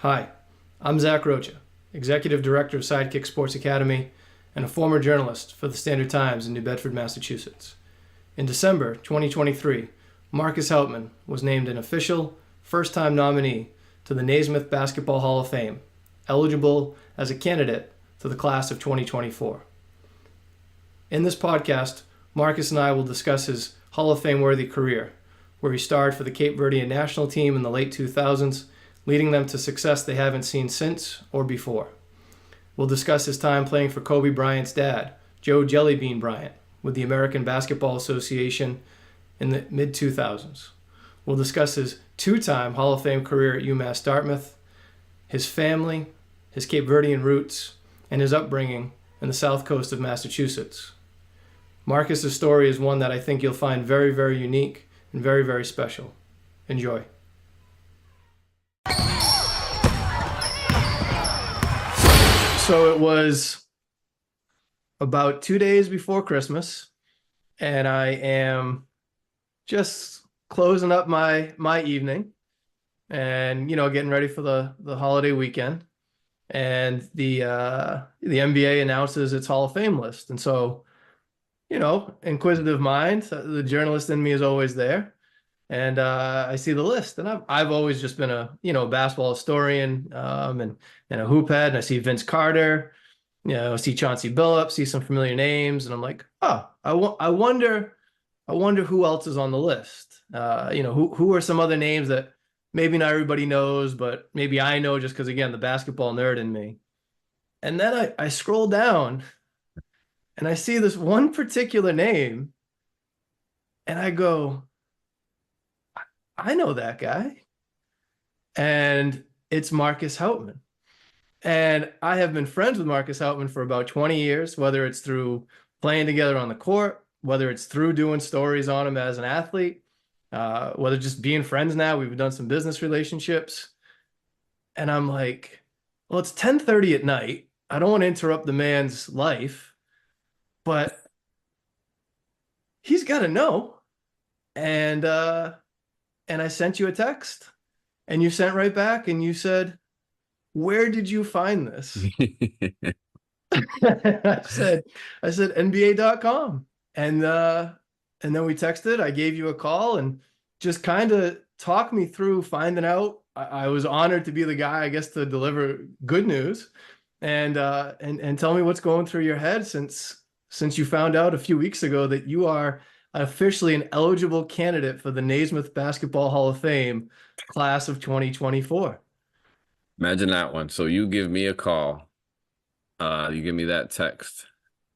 Hi, I'm Zach Rocha, Executive Director of Sidekick Sports Academy and a former journalist for the Standard Times in New Bedford, Massachusetts. In December 2023, Marques Houtman was named an official first-time nominee to the Naismith Basketball Hall of Fame, eligible as a candidate for the class of 2024. In this podcast, Marques and I will discuss his Hall of Fame-worthy career, where he starred for the Cape Verdean National Team in the late 2000s, leading them to success they haven't seen since or before. We'll discuss his time playing for Kobe Bryant's dad, Joe Jellybean Bryant, with the American Basketball Association in the mid-2000s. We'll discuss his two-time Hall of Fame career at UMass Dartmouth, his family, his Cape Verdean roots, and his upbringing in the south coast of Massachusetts. Marques' story is one that I think you'll find very, very unique and very, very special. Enjoy. So it was about 2 days before Christmas, and I am just closing up my evening and, getting ready for the holiday weekend. And the NBA announces its Hall of Fame list. And so, inquisitive mind, the journalist in me is always there. And I see the list, and I've always just been a basketball historian and a hoop head. And I see Vince Carter, I see Chauncey Billups, see some familiar names, and I'm like, oh, I wonder who else is on the list. Who are some other names that maybe not everybody knows, but maybe I know just because, again, the basketball nerd in me. And then I scroll down, and I see this one particular name, and I go, I know that guy. And it's Marques Houtman. And I have been friends with Marques Houtman for about 20 years, whether it's through playing together on the court, whether it's through doing stories on him as an athlete, whether just being friends now. We've done some business relationships. And I'm like, well, it's 10:30 at night. I don't want to interrupt the man's life, but he's got to know. And I sent you a text, and you sent right back, and you said, "Where did you find this?" I said NBA.com. And then we texted. I gave you a call and just kind of talked me through finding out. I was honored to be the guy, I guess, to deliver good news and tell me what's going through your head since you found out a few weeks ago that you are officially an eligible candidate for the Naismith Basketball Hall of Fame class of 2024. Imagine that one. So you give me a call, you give me that text,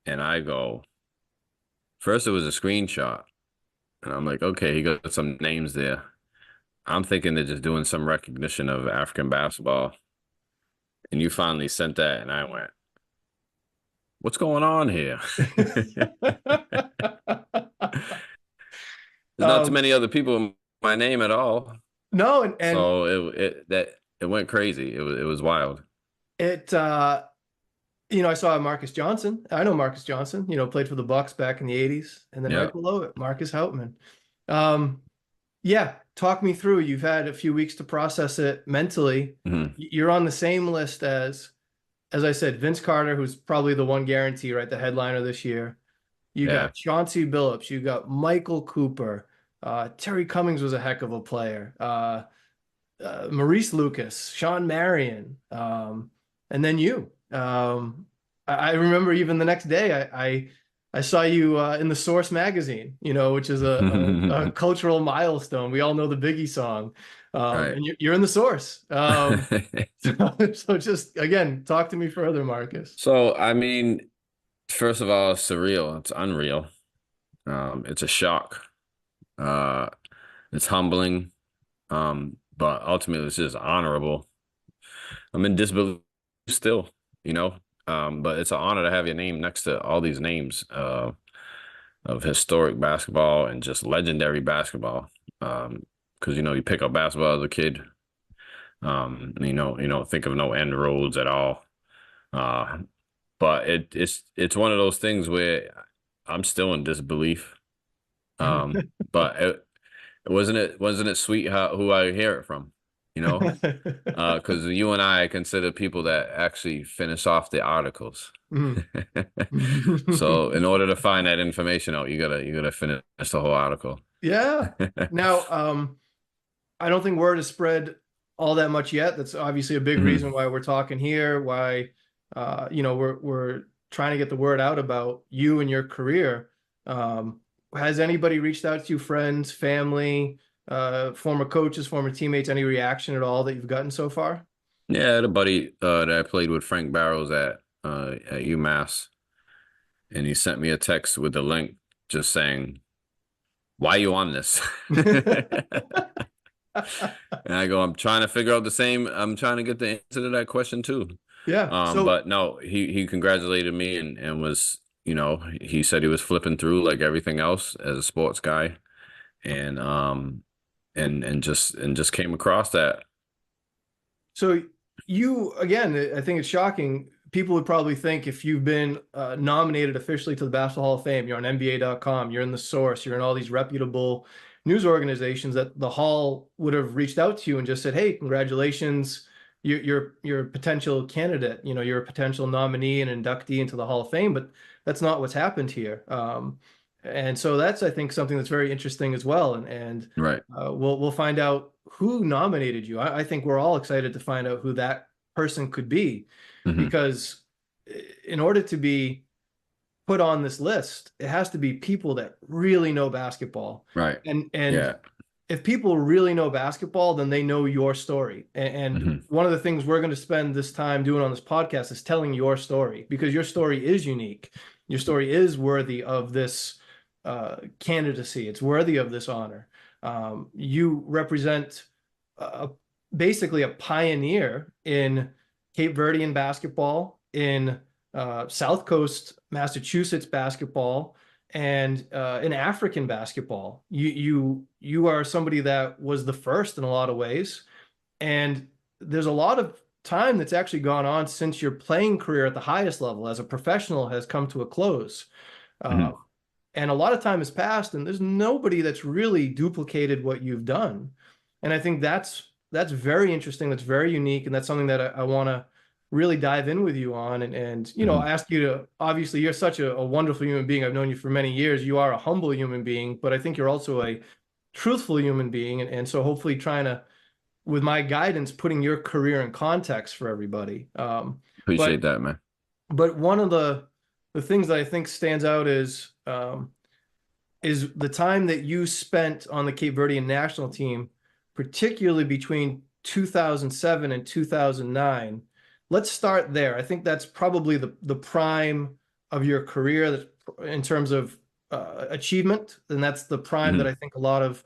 and I go, first it was a screenshot, and I'm like, okay, he got some names there. I'm thinking they're just doing some recognition of African basketball. And you finally sent that, and I went, what's going on here? There's not too many other people in my name at all. No, and so it went crazy. It was wild. I saw Marques Johnson. I know Marques Johnson, played for the Bucks back in the 80s. And then right below it, Marques Houtman. Talk me through. You've had a few weeks to process it mentally. Mm-hmm. You're on the same list as I said, Vince Carter, who's probably the one guarantee, right? The headliner this year. You got Chauncey Billups. You got Michael Cooper. Terry Cummings was a heck of a player. Maurice Lucas, Sean Marion, and then you. I remember even the next day, I saw you in the Source magazine, which is a cultural milestone. We all know the Biggie song, Right. and you're in the Source. So just, again, talk to me further, Marques. So, I mean, first of all, it's surreal. It's unreal. It's a shock. It's humbling. But ultimately it's just honorable. I'm in disbelief still, but it's an honor to have your name next to all these names of historic basketball and just legendary basketball. Because you pick up basketball as a kid, you don't think of no end roads at all. But it's one of those things where I'm still in disbelief. But wasn't it sweet who I hear it from? you know, because you and I consider people that actually finish off the articles. Mhm. So in order to find that information out, you gotta finish the whole article. Yeah. Now, I don't think word has spread all that much yet. That's obviously a big reason Mhm. why we're talking here, why we're trying to get the word out about you and your career. Um, has anybody reached out to you, friends, family, former coaches, former teammates, any reaction at all that you've gotten so far? Yeah, I had a buddy that I played with, Frank Barrows, at UMass, and he sent me a text with the link just saying, "Why you on this?" And I go, "I'm trying to figure out the same. I'm trying to get the answer to that question too." Yeah. So But no, he congratulated me and was, he said he was flipping through like everything else as a sports guy, and just came across that. So you, again, I think it's shocking. People would probably think if you've been nominated officially to the Basketball Hall of Fame, you're on NBA.com, you're in the Source, you're in all these reputable news organizations, that the Hall would have reached out to you and just said, "Hey, congratulations, you're a potential candidate. You're a potential nominee and inductee into the Hall of Fame." But that's not what's happened here. And so that's, I think, something that's very interesting as well. And Right. we'll find out who nominated you. I think we're all excited to find out who that person could be, Hmm. because in order to be put on this list, it has to be people that really know basketball. Right. And Yeah. if people really know basketball, then they know your story. And Hmm. one of the things we're going to spend this time doing on this podcast is telling your story, because your story is unique. Your story is worthy of this candidacy. It's worthy of this honor. You represent a, basically a pioneer in Cape Verdean basketball, in South Coast Massachusetts basketball, and in African basketball. You are somebody that was the first in a lot of ways, and there's a lot of time that's actually gone on since your playing career at the highest level as a professional has come to a close. Uh, Hmm. and a lot of time has passed, and there's nobody that's really duplicated what you've done. And I think that's very interesting. That's very unique, and that's something that I want to really dive in with you on, and Hmm. ask you to. Obviously, you're such a wonderful human being. I've known you for many years. You are a humble human being, but I think you're also a truthful human being, and so hopefully trying to, with my guidance, putting your career in context for everybody. But Appreciate that, man. one of the things that I think stands out is the time that you spent on the Cape Verdean National Team, particularly between 2007 and 2009. Let's start there. I think that's probably the prime of your career in terms of achievement, and that's the prime that I Hmm. think a lot of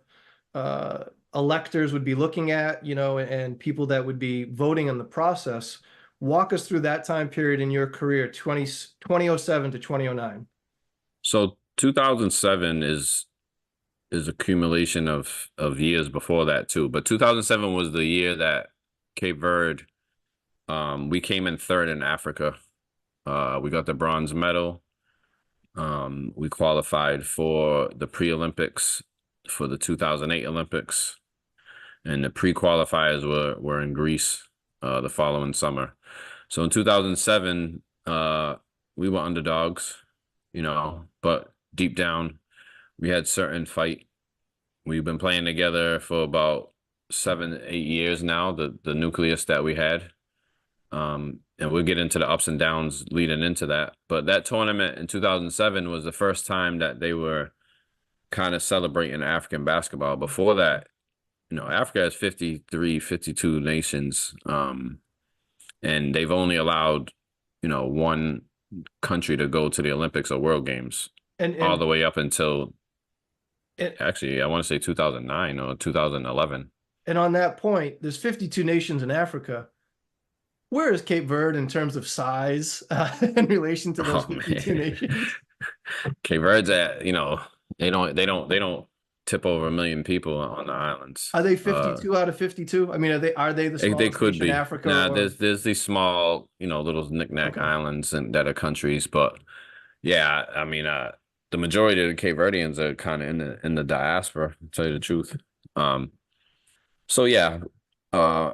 uh, electors would be looking at, and people that would be voting in the process. Walk us through that time period in your career, 2007 to 2009. So 2007 is accumulation of years before that too. But 2007 was the year that Cape Verde, we came in third in Africa. We got the bronze medal. We qualified for the pre-Olympics for the 2008 Olympics, and the pre-qualifiers were in Greece the following summer. So in 2007, we were underdogs, but deep down we had certain fight. We've been playing together for about 7, 8 years now, the nucleus that we had. And we'll get into the ups and downs leading into that. But that tournament in 2007 was the first time that they were kind of celebrating African basketball. Before that, Africa has 53, 52 nations. And they've only allowed, one country to go to the Olympics or World Games And all and the way up until, and actually, I want to say 2009 or 2011. and on that point, there's 52 nations in Africa. Where is Cape Verde in terms of size in relation to those Oh 52 man. nations? Cape Verde's at, they don't tip over 1 million people on the islands. Are they 52 out of 52? I mean, are they the They smallest could nation in be. Africa, Nah, or there's these small, little knickknack okay? islands and that are countries, but yeah, I mean, the majority of the Cape Verdeans are kind of in the diaspora, to tell you the truth. Um, so yeah, Uh,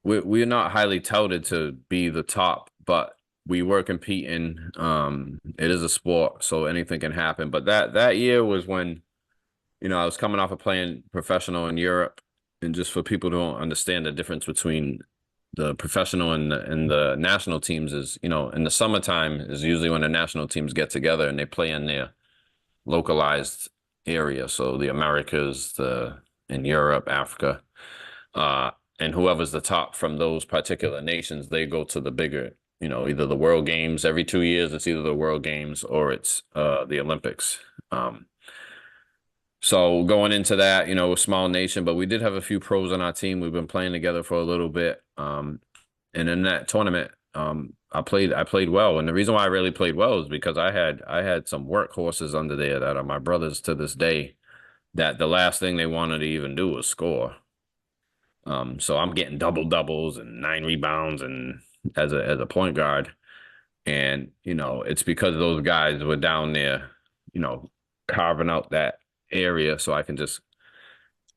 we're not highly touted to be the top, but we were competing. It is a sport, so anything can happen. But that year was when, I was coming off of playing professional in Europe, and just for people who don't understand the difference between the professional and the national teams is, in the summertime is usually when the national teams get together and they play in their localized area. So the Americas, the in Europe, Africa, uh, and whoever's the top from those particular nations, they go to the bigger, either the World Games every 2 years. It's either the World Games or it's the Olympics. Um, so going into that, a small nation, but we did have a few pros on our team. We've been playing together for a little bit. And in that tournament, I played well. And the reason why I really played well is because I had some workhorses under there that are my brothers to this day, that the last thing they wanted to even do was score. So I'm getting double doubles and 9 rebounds and as a point guard. And, it's because those guys were down there, carving out that area so I can just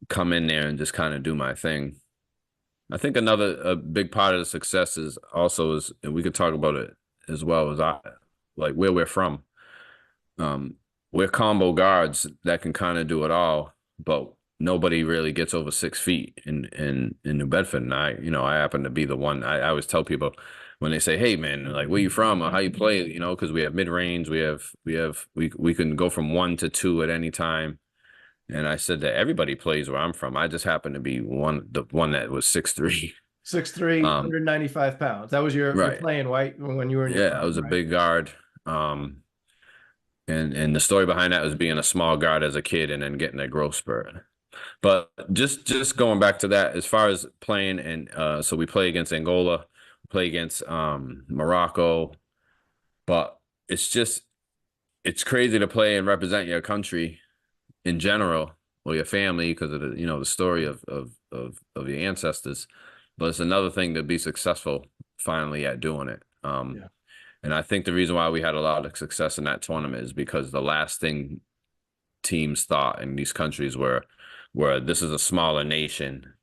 come in there and just kind of do my thing. I think another a big part of the success is also is, and we could talk about it as well, as like where we're from. Um, we're combo guards that can kind of do it all, but nobody really gets over 6 feet in New Bedford. And I happen to be the one. I always tell people when they say, "Hey, man, like where you from or how you play," because we have mid range, we can go from 1 to 2 at any time. And I said that everybody plays where I'm from. I just happen to be the one that was 6'3". 6'3", Um, 195 pounds. That was your right. playing white when you were in your Yeah, I prime, was a right? big guard. And the story behind that was being a small guard as a kid and then getting a growth spurt. But just going back to that, as far as playing, and so we play against Angola, play against Morocco, but it's crazy to play and represent your country in general or your family because of the story of your ancestors. But it's another thing to be successful finally at doing it. Yeah. And I think the reason why we had a lot of success in that tournament is because the last thing teams thought in these countries were this is a smaller nation.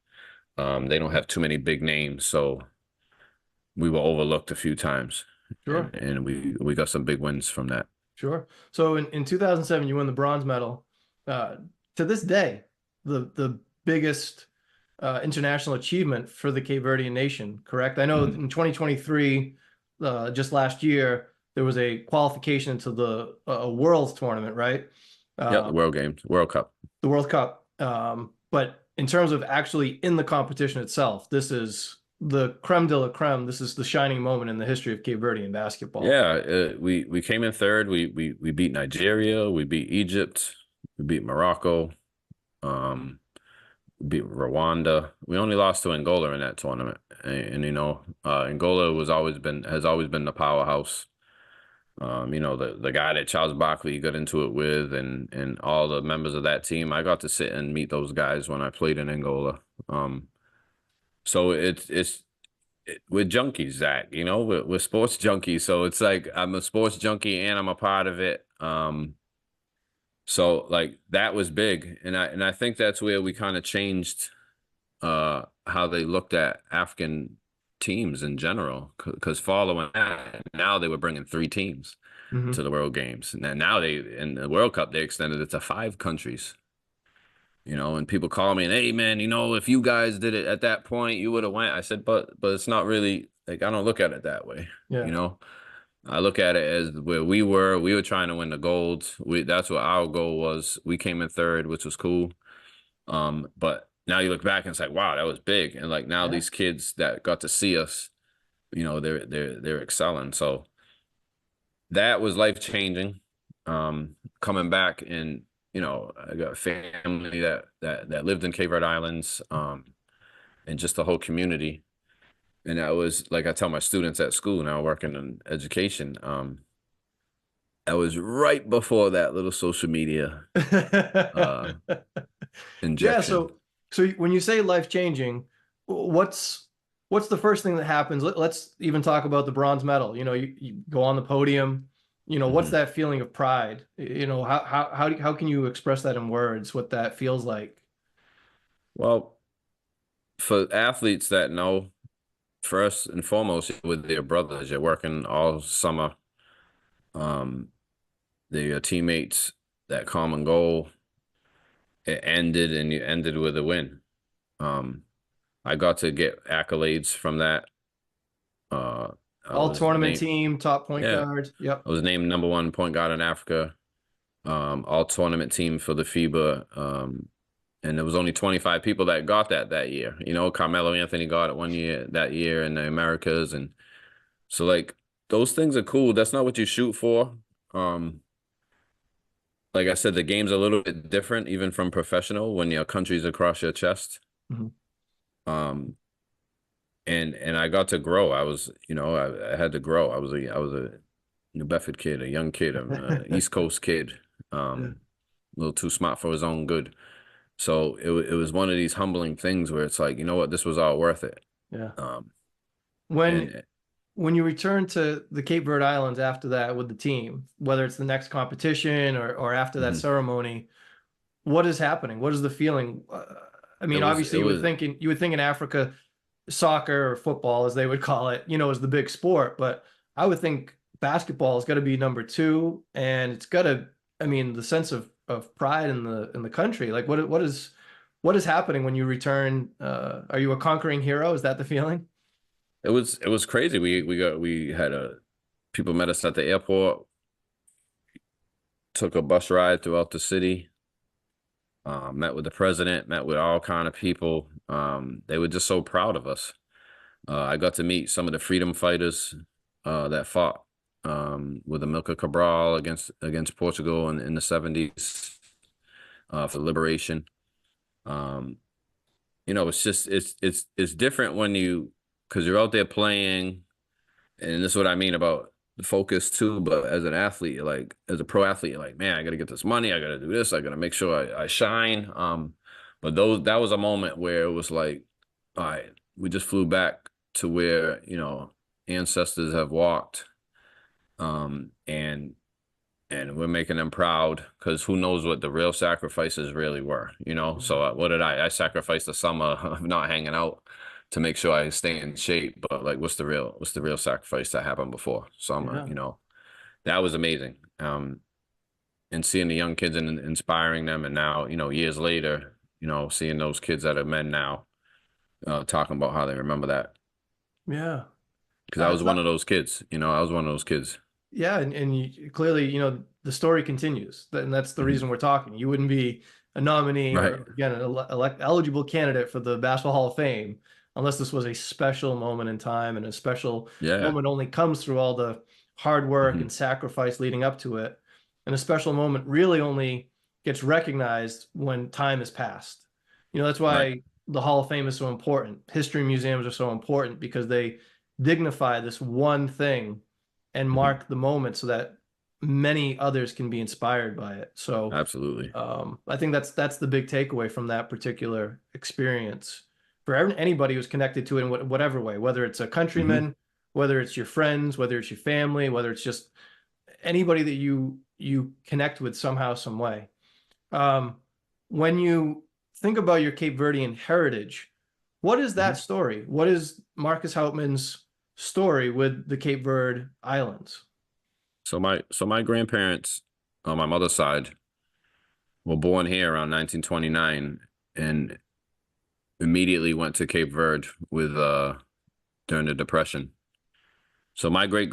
They don't have too many big names, so we were overlooked a few times, Sure. and we got some big wins from that. Sure. So in 2007, you won the bronze medal. Uh, to this day, the biggest international achievement for the Cape Verdean nation, correct? I know Mhm. in 2023, just last year, there was a qualification into the World's tournament, right? Yep, the Um, World Games, World Cup. the World Cup. But in terms of actually in the competition itself, this is the creme de la creme. This is the shining moment in the history of Cape Verdean basketball. Yeah, we came in third. We beat Nigeria, we beat Egypt, we beat Morocco, um, we beat Rwanda. We only lost to Angola in that tournament, and Angola has always been the powerhouse. The guy that Charles Barkley got into it with, and all the members of that team. I got to sit and meet those guys when I played in Angola. So we're junkies, Zach. We're sports junkies. So it's like I'm a sports junkie and I'm a part of it. So like that was big, and I think that's where we kind of changed how they looked at African teams in general. Because following that, now they were bringing 3 teams to Hmm. the World Games. And now they in the World Cup they extended it to 5 countries. And people call me and, hey man, if you guys did it at that point, you would have went. I said, but it's not really like I don't look at it that way. You Yeah. know, I look at it as where we were trying to win the gold. That's what our goal was. We came in third, which was cool. But now you look back and it's like, wow, that was big. And like now Yeah. these kids that got to see us, they're excelling. So that was life changing. Coming back and I got a family that lived in Cape Verde Islands, and just the whole community. And that was like I tell my students at school now working in education. That was right before that little social media uh Yeah, injection. so when you say life changing, what's what's the first thing that happens? Let's even talk about the bronze medal. You go on the podium. What's Hmm. that feeling of pride? How can you express that in words? What that feels like? Well, for athletes that know, first and foremost, with their brothers, you're working all summer. Um, their teammates, that common goal, it ended, and you ended with a win. Um, I got to get accolades from that. Uh, I All was tournament named, team, top point yeah, guard. Yep. I was named number one point guard in Africa. All tournament team for the FIBA. And there was only 25 people that got that year. You know, Carmelo Anthony got it one year that year in the Americas, and so like those things are cool. That's not what you shoot for. Um, like I said, the game's a little bit different, even from professional, when your country's across your chest. Mhm. Um, and I got to grow. I was, I had to grow. I was a New Bedford kid, a young kid, a East Coast kid, Yeah. a little too smart for his own good. So it was one of these humbling things where it's like, you know what, this was all worth it. Yeah. Um, When and when you return to the Cape Verde Islands after that with the team, whether it's the next competition or after that mhm. ceremony, what is happening? What is the feeling? I it mean, was obviously it was you would think in Africa, soccer or football, as they would call it, is the big sport. But I would think basketball has got to be number two, and it's got to. I mean, the sense of pride in the country. Like, what is happening when you return? Are you a conquering hero? Is that the feeling? it was crazy. We had a people met us at the airport, took a bus ride throughout the city, met with the president, met with all kind of people. They were just so proud of us. I got to meet some of the freedom fighters that fought with Amilcar Cabral against Portugal in the 70s for liberation. Um, it's just it's different when because you're out there playing, and this is what I mean about the focus too. But as an athlete, like as a pro athlete, you're like, man, I got to get this money. I got to do this. I got to make sure I shine. But that was a moment where it was like, all right, we just flew back to where ancestors have walked, and we're making them proud because who knows what the real sacrifices really were, So what did I sacrificed the summer of not hanging out to make sure I stay in shape, but like what's the real sacrifice that happened before summer, Yeah. That was amazing. And seeing the young kids and inspiring them, and now years later, seeing those kids that are men now, talking about how they remember that, Yeah. because I was It's not. one of those kids, I was one of those kids. Yeah, and clearly, the story continues, and that's the Mhm. reason we're talking. You wouldn't be a nominee Right. or again an eligible candidate for the Basketball Hall of Fame unless this was a special moment in time, and a special Yeah. moment only comes through all the hard work Hmm. and sacrifice leading up to it. And a special moment really only gets recognized when time has passed. That's Right. why the Hall of Fame is so important. History museums are so important because they dignify this one thing and Hmm. mark the moment so that many others can be inspired by it. So Absolutely. I think that's the big takeaway from that particular experience for anybody who's connected to it in whatever way, whether it's a Hmm. countryman, whether it's your friends, whether it's your family, whether it's just anybody that you connect with somehow, some way. Um, when you think about your Cape Verdean heritage, what is Hmm. that story? What is Marques Houtman's story with the Cape Verde Islands? So my grandparents on my mother's side were born here around 1929 and immediately went to Cape Verde with during the Depression. So my great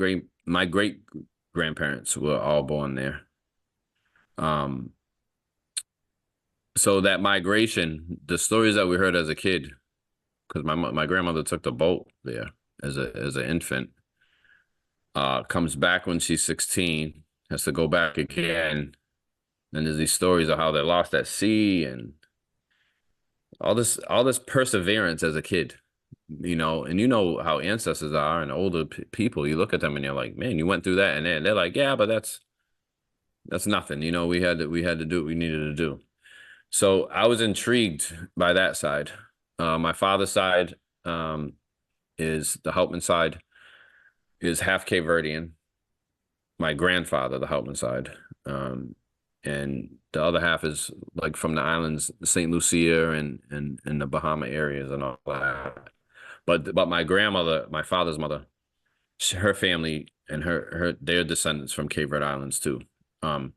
grandparents were all born there. Um, so that migration, the stories that we heard as a kid, because my grandmother took the boat there as an infant, comes back when she's 16, has to go back again. And there's these stories of how they lost at sea and all this perseverance as a kid, and how ancestors are and older people. You look at them and you're like, man, you went through that, and they're like, yeah, but that's nothing. We had to do what we needed to do. So I was intrigued by that side. My father's side, is the Houtman side, is half Cape Verdean. My grandfather, the Houtman side, um, and the other half is like from the islands, St. Lucia and the Bahama areas and all that. But my grandmother, my father's mother, her family and her their descendants from Cape Verde Islands too. Um,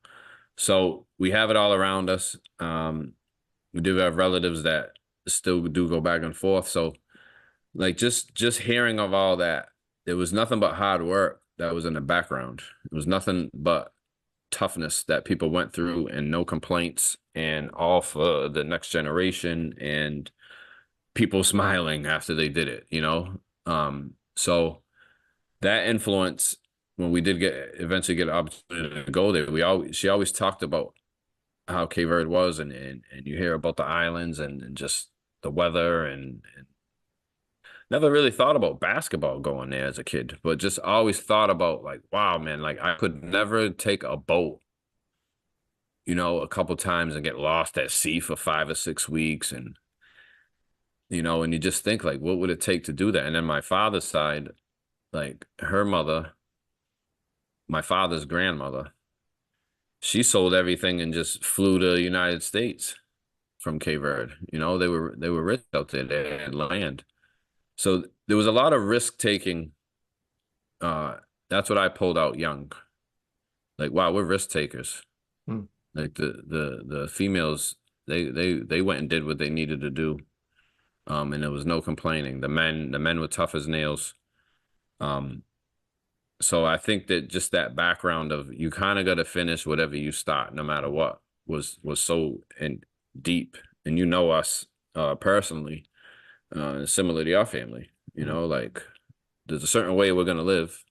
so we have it all around us. We do have relatives that still do go back and forth. So like just hearing of all that, it was nothing but hard work that was in the background. It was nothing but toughness that people went through and no complaints and all for the next generation and people smiling after they did it, you know? So that influence when we did eventually get an opportunity to go there, she always talked about how Cape Verde was and you hear about the islands and just the weather and never really thought about basketball going there as a kid, but just always thought about like, wow, man, like I could never take a boat, a couple times and get lost at sea for 5 or 6 weeks. And you just think like, what would it take to do that? And then my father's side, like her mother, my father's grandmother, she sold everything and just flew to the United States from Cape Verde. They were rich out there. They had land. So there was a lot of risk taking. That's what I pulled out young. Like, wow, we're risk takers. Hmm. Like the females, they went and did what they needed to do. And there was no complaining. The men were tough as nails. Um, so I think that just that background of you kind of got to finish whatever you start, no matter what, was so deep. And us personally, similar to your family. Like there's a certain way we're gonna live.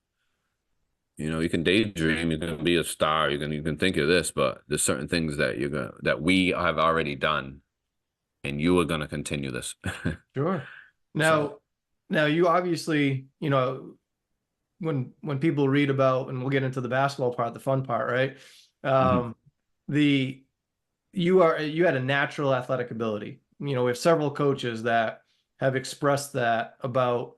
You can daydream, you can be a star, you can think of this, but there's certain things that we have already done, and you are gonna continue this. Sure. So, Now, now you obviously, when people read about, and we'll get into the basketball part, the fun part, right? mhm, Um, the you had a natural athletic ability. We have several coaches that have expressed that about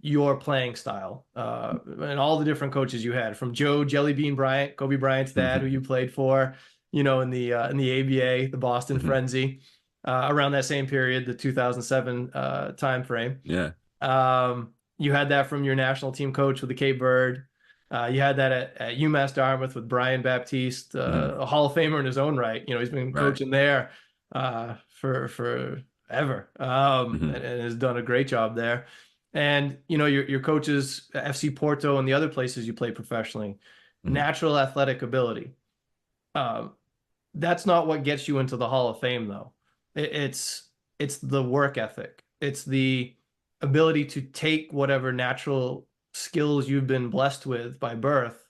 your playing style, and all the different coaches you had, from Joe Jellybean Bryant, Kobe Bryant's dad, who mhm, you played for, in the ABA, the Boston mhm. Frenzy, around that same period, the 2007 time frame. Yeah. You had that from your national team coach with the Cape Verde. You had that at UMass Dartmouth with Brian Baptiste, Mhm. a Hall of Famer in his own right. He's been Right. coaching there for forever, Mhm, and has done a great job there. And your coaches, FC Porto and the other places you play professionally, mhm. natural athletic ability. Um, that's not what gets you into the Hall of Fame, though. It's the work ethic. It's the ability to take whatever natural skills you've been blessed with by birth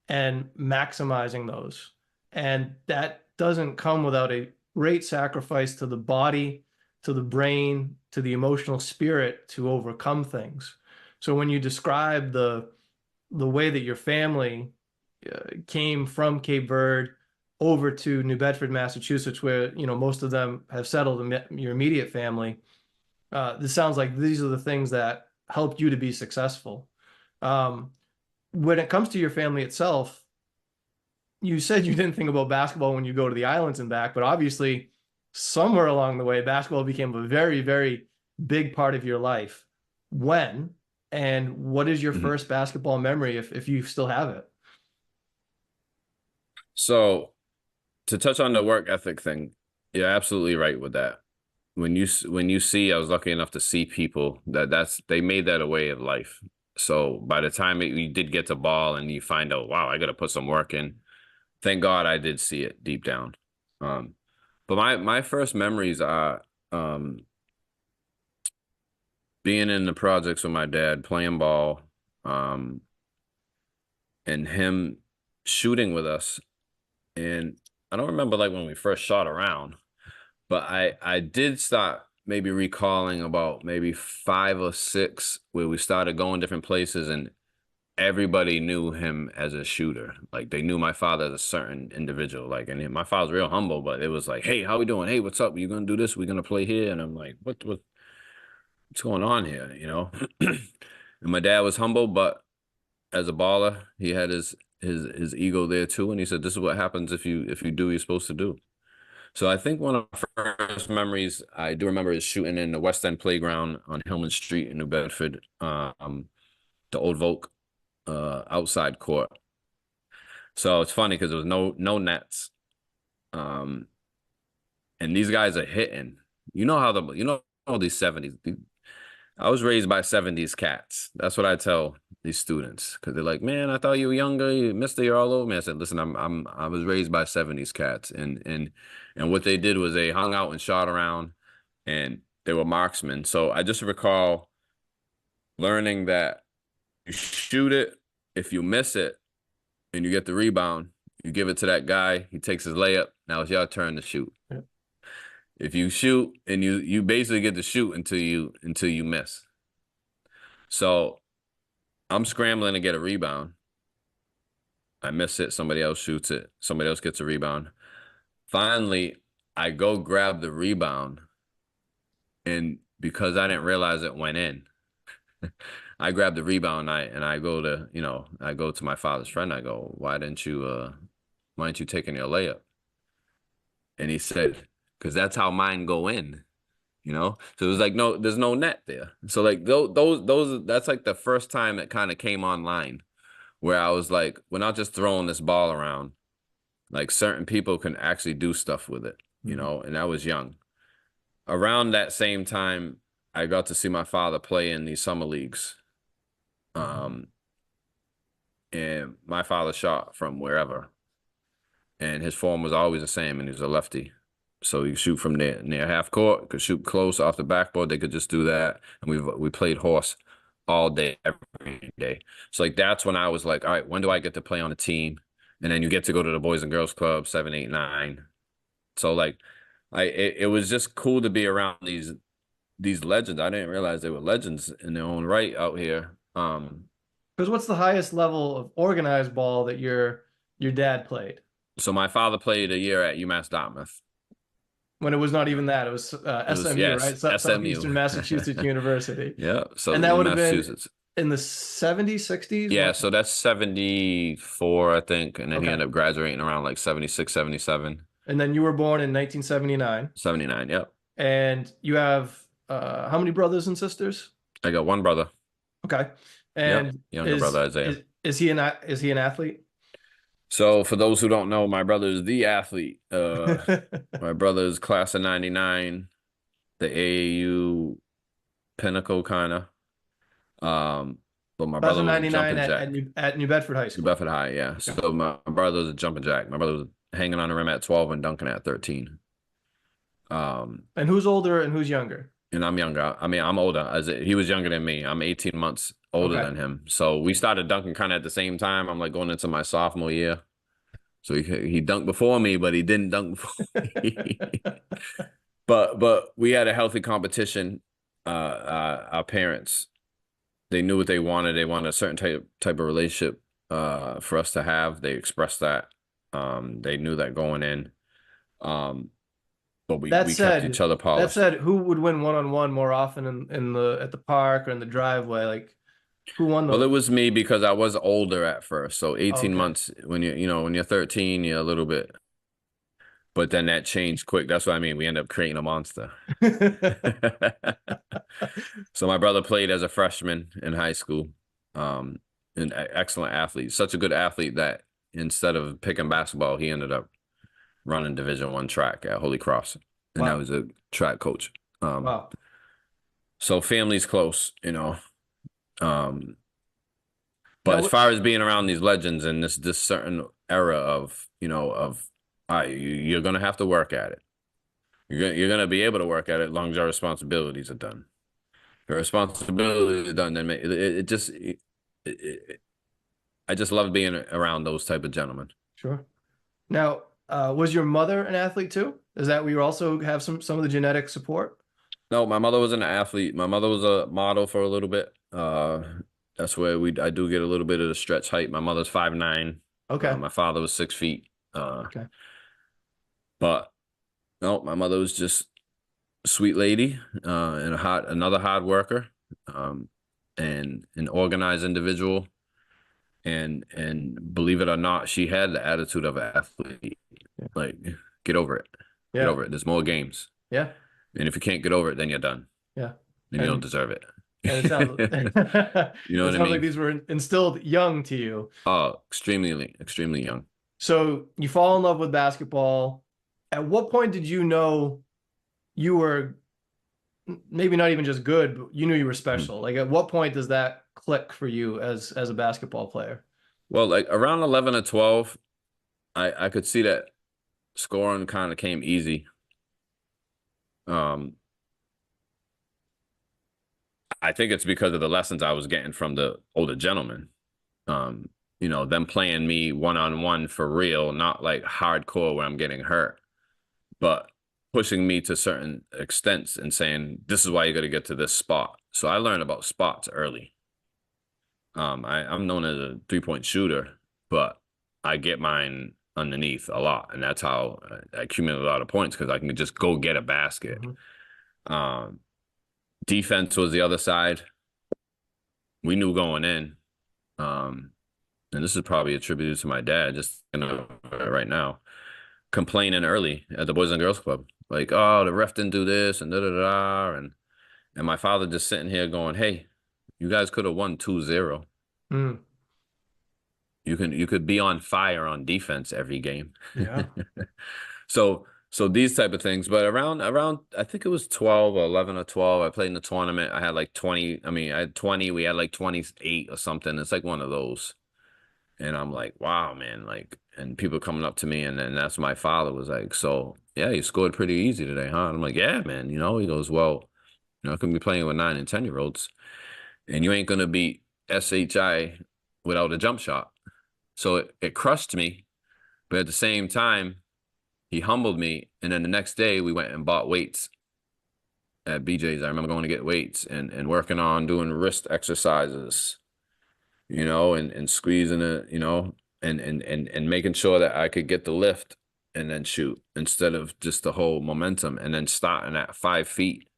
and maximizing those. And that doesn't come without a great sacrifice to the body, to the brain, to the emotional spirit to overcome things. So when you describe the way that your family came from Cape Verde over to New Bedford, Massachusetts, where most of them have settled in your immediate family. This sounds like these are the things that helped you to be successful. Um, when it comes to your family itself, you said you didn't think about basketball when you go to the islands and back, but obviously somewhere along the way, basketball became a very, very big part of your life. When and what is your Mhm. first basketball memory, if you still have it? So to touch on the work ethic thing, you're absolutely right with that. When you see, I was lucky enough to see people they made that a way of life. So by the time you did get to ball and you find out, wow, I got to put some work in. Thank God I did see it deep down. Um, but my first memories are um being in the projects with my dad, playing ball, um, and him shooting with us. And I don't remember like when we first shot around, but I did start maybe recalling about maybe 5 or 6 where we started going different places and everybody knew him as a shooter. Like they knew my father as a certain individual. Like, and my father's real humble, but it was like, hey, how we doing? Hey, what's up? You gonna do this? We gonna play here? And I'm like, what's going on here? And my dad was humble, but as a baller, he had his his ego there too, and he said, "This is what happens if you do what you're supposed to do." So I think one of the first memories I do remember is shooting in the West End playground on Hillman Street in New Bedford, the old Volk outside court. So it's funny because there was no nets, um, and these guys are hitting. All these 70s. I was raised by 70s cats. That's what I tell these students because they're like, "Man, I thought you were younger, Mister. You're all over me." I said, "Listen, I was raised by 70s cats, and what they did was they hung out and shot around, and they were marksmen. So I just recall learning that you shoot it, if you miss it, and you get the rebound, you give it to that guy. He takes his layup. Now it's your turn to shoot. Yeah. If you shoot and you basically get to shoot until you miss. So I'm scrambling to get a rebound. I miss it. Somebody else shoots it. Somebody else gets a rebound. Finally, I go grab the rebound, and because I didn't realize it went in, I grabbed the rebound and I go to my father's friend. I go, why aren't you taking your layup? And he said, because that's how mine go in. So it was like, no, there's no net there. So like those that's like the first time it kind of came online where I was like, we're not just throwing this ball around. Like certain people can actually do stuff with it, and I was young. Around that same time, I got to see my father play in these summer leagues. And my father shot from wherever, and his form was always the same, and he was a lefty. So you shoot from near half court, could shoot close off the backboard. They could just do that, and we played horse all day, every day. So like that's when I was like, all right, when do I get to play on a team? And then you get to go to the Boys and Girls Club, 7, 8, 9. So like, it was just cool to be around these legends. I didn't realize they were legends in their own right out here. Because what's the highest level of organized ball that your dad played? So my father played a year at UMass Dartmouth. When it was not even that, it was SMU, right? SMU. Southeastern Massachusetts University. Yeah, so and that would have been Massachusetts. in the 70s, 60s? Yeah, so that's 74, I think, and then he Okay. ended up graduating around like 76, 77. And then you were born in 1979. 79, yep. And you have how many brothers and sisters? I got one brother. Okay. Yep, And younger brother Isaiah. Is he an athlete? So for those who don't know, my brother is the athlete. My brother is class of 99, the AAU pinnacle kind of. But my brother was a 99 jumping jack. at New Bedford High School. New Bedford High, yeah. Okay. So my brother was a jumping jack. My brother was hanging on the rim at 12 and dunking at 13. And who's older and who's younger? And I'm younger. I mean, I'm older. He was younger than me. I'm 18 months older than him. So we started dunking kind of at the same time. I'm like going into my sophomore year. So he dunked before me, but he didn't dunk before me. But we had a healthy competition. Our parents, they knew what they wanted. They wanted a certain type of relationship for us to have. They expressed that. They knew that going in. But we kept each other polished. That said, who would win one-on-one more often at the park or in the driveway? Like who won those? Well, it was me because I was older at first. So 18 Okay. months when when you're 13, you're a little bit. But then that changed quick. That's what I mean. We end up creating a monster. So my brother played as a freshman in high school. An excellent athlete. Such a good athlete that instead of picking basketball, he ended up running Division I track at Holy Cross. And Wow. I was a track coach. Wow. So family's close, But Now, as far as being around these legends in this certain era of, you're gonna have to work at it. You're gonna be able to work at it as long as your responsibilities are done. If your responsibilities are done, then I just love being around those type of gentlemen. Sure. Now, was your mother an athlete too? Is that where you also have some of the genetic support? No, my mother was an athlete. My mother was a model for a little bit. That's where I do get a little bit of the stretch height. My mother's 5'9". Okay. My father was 6 feet. Okay. But no, my mother was just a sweet lady, and another hard worker, and an organized individual. and believe it or not, she had the attitude of an athlete. Yeah. Like, get over it. Get Yeah. over it. There's more games. Yeah. And if you can't get over it, then you're done. Yeah. Then you don't And deserve it. and it sounds You know it what I sounds like mean? these were instilled young to you. Oh, extremely young. So you fall in love with basketball. At what point did you know you were maybe not even just good, but you knew you were Mhm. special? Like at what point does that click for you as a basketball player? Well, like around 11 or 12, I could see that scoring kind of came easy. Um, I think it's because of the lessons I was getting from the older gentlemen. Um, them playing me one-on-one for real, not like hardcore where I'm getting hurt, but pushing me to certain extents and saying, this is why you got to get to this spot. So I learned about spots early. I'm known as a three-point shooter, but I get mine underneath a lot, and that's how I accumulate a lot of points because I can just go get a basket. Mhm. Um, Defense was the other side. We knew going in, um, and this is probably attributed to my dad, just right now, complaining early at the Boys and Girls Club, like, oh, the ref didn't do this and da da da, and my father just sitting here going, hey, you guys could have won 2-0. Mm, You could be on fire on defense every game. yeah. So these type of things, but around I think it was 12 or 11 or 12, I played in the tournament. I had like 20, I mean, I had 20, we had like 28 or something. It's like one of those. And I'm like, wow, man, like, and people coming up to me, and then that's my father was like, so yeah, you scored pretty easy today, huh? And I'm like, yeah, man, he goes, well, I can be playing with 9 and 10 year olds, and you ain't gonna beat SHI without a jump shot. So it crushed me, but at the same time, he humbled me. And then the next day, we went and bought weights at BJ's. I remember going to get weights and working on doing wrist exercises, and squeezing it, and making sure that I could get the lift and then shoot instead of just the whole momentum, and then starting at 5 feet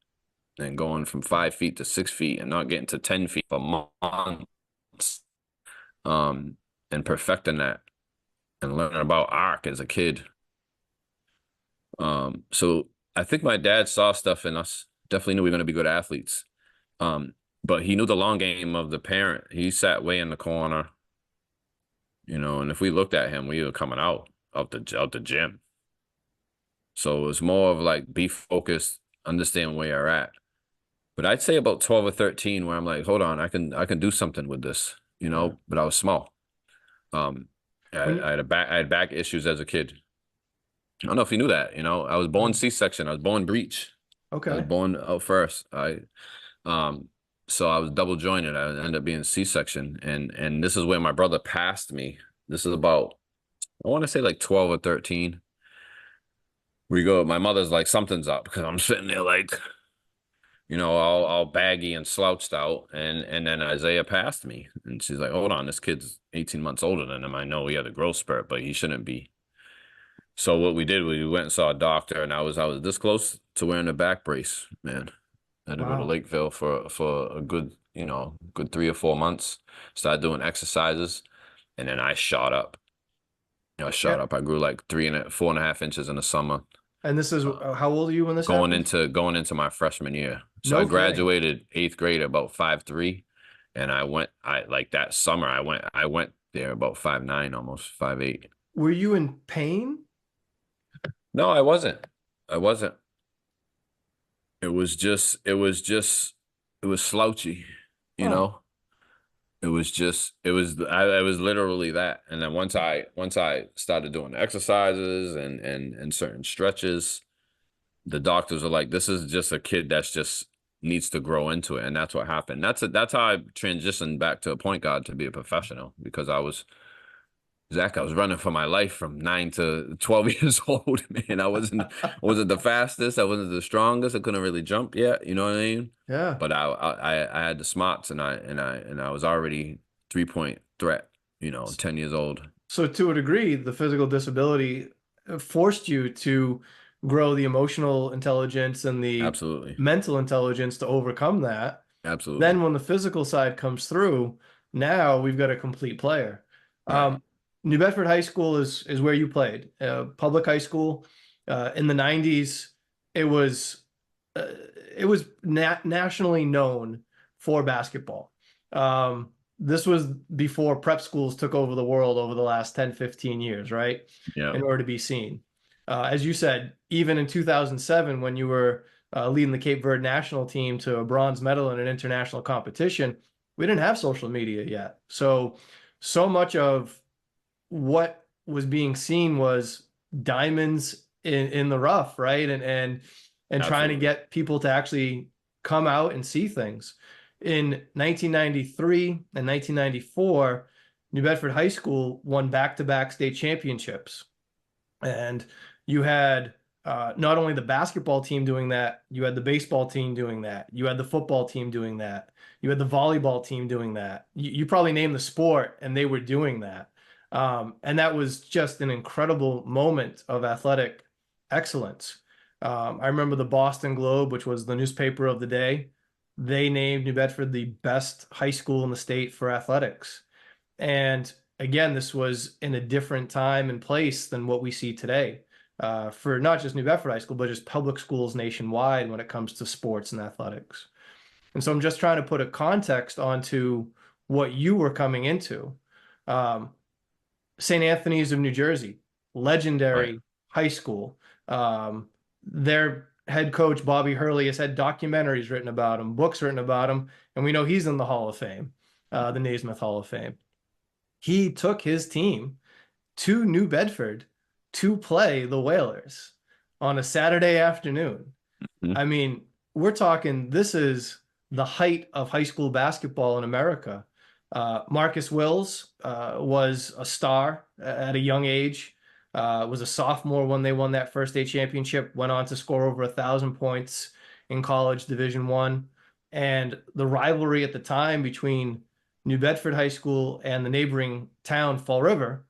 and going from 5 feet to 6 feet and not getting to 10 feet for months, um, and perfecting that and learning about arc as a kid. So I think my dad saw stuff in us. Definitely knew we were going to be good athletes. Um, but he knew the long game of the parent. He sat way in the corner, and if we looked at him, we were coming out the gym. So it was more of like be focused, understand where you're at. But I'd say about 12 or 13 where I'm like, hold on, I can do something with this, Yeah. but I was small. Um, When you, I had back issues as a kid. I don't know if you knew that, I was born mm, C-section. I was born breech. I was okay. born out first. Um so I was double jointed. I ended up being C-section, and this is where my brother passed me. This is about, I want to say like 12 or 13. We go, my mother's like, something's up, because I'm sitting there like, all baggy and slouched out, and then Isaiah passed me, and she's like, hold on, this kid's 18 months older than him. I know he had a growth spurt, but he shouldn't be. So what we did, we went and saw a doctor, and I was this close to wearing a back brace, man. I had to go to Wow. Lakeville for a good 3 or 4 months. Started doing exercises, and then I shot up. I shot Yeah. up. I grew like 4.5 inches in the summer. And this is Uh, how old are you when this going happened? into going into my freshman year. So I No kidding. graduated eighth grade at about 5'3", and I like that summer I went there about 5'9", almost 5'8". Were you in pain? No, I wasn't. I wasn't. It was slouchy, you Huh. know. I was literally that. And then once I started doing exercises and certain stretches, the doctors were like, this is just a kid that's just needs to grow into it. And that's what happened. That's how I transitioned back to a point guard to be a professional, because I was running for my life from 9 to 12 years old, man. I wasn't the fastest, I wasn't the strongest, I couldn't really jump yet, you know what I mean? Yeah. But I had the smarts, and I was already 3-point threat, 10 years old. So to a degree, the physical disability forced you to grow the emotional intelligence and the Absolutely. mental intelligence to overcome that. Absolutely. Then when the physical side comes through, Now we've got a complete player. Right. New Bedford High School is where you played, public high school. In the 90s, it was uh, it was nationally known for basketball. This was before prep schools took over the world over the last 10, 15 years, right? Yeah. In order to be seen. As you said, even in 2007, when you were leading the Cape Verde national team to a bronze medal in an international competition, we didn't have social media yet. So much of what was being seen was diamonds in the rough, right? And trying to Absolutely. get people to actually come out and see things. In 1993 and 1994, New Bedford High School won back-to-back state championships. And you had not only the basketball team doing that, you had the baseball team doing that, you had the football team doing that, you had the volleyball team doing that. You probably named the sport, and they were doing that. And that was just an incredible moment of athletic excellence. I remember the Boston Globe, which was the newspaper of the day. They named New Bedford the best high school in the state for athletics. And again, this was in a different time and place than what we see today, for not just New Bedford High School, but just public schools nationwide when it comes to sports and athletics. And so I'm just trying to put a context onto what you were coming into. Um, St. Anthony's of New Jersey, Right. legendary high school. Their head coach, Bobby Hurley, has had documentaries written about him, books written about him, and we know he's in the Hall of Fame, the Naismith Hall of Fame. He took his team to New Bedford to play the Whalers on a Saturday afternoon. Mhm. I mean, we're talking, this is the height of high school basketball in America. Marcus Wills was a star at a young age, was a sophomore when they won that first state championship, went on to score over 1,000 points in college Division One. And the rivalry at the time between New Bedford High School and the neighboring town, Fall River,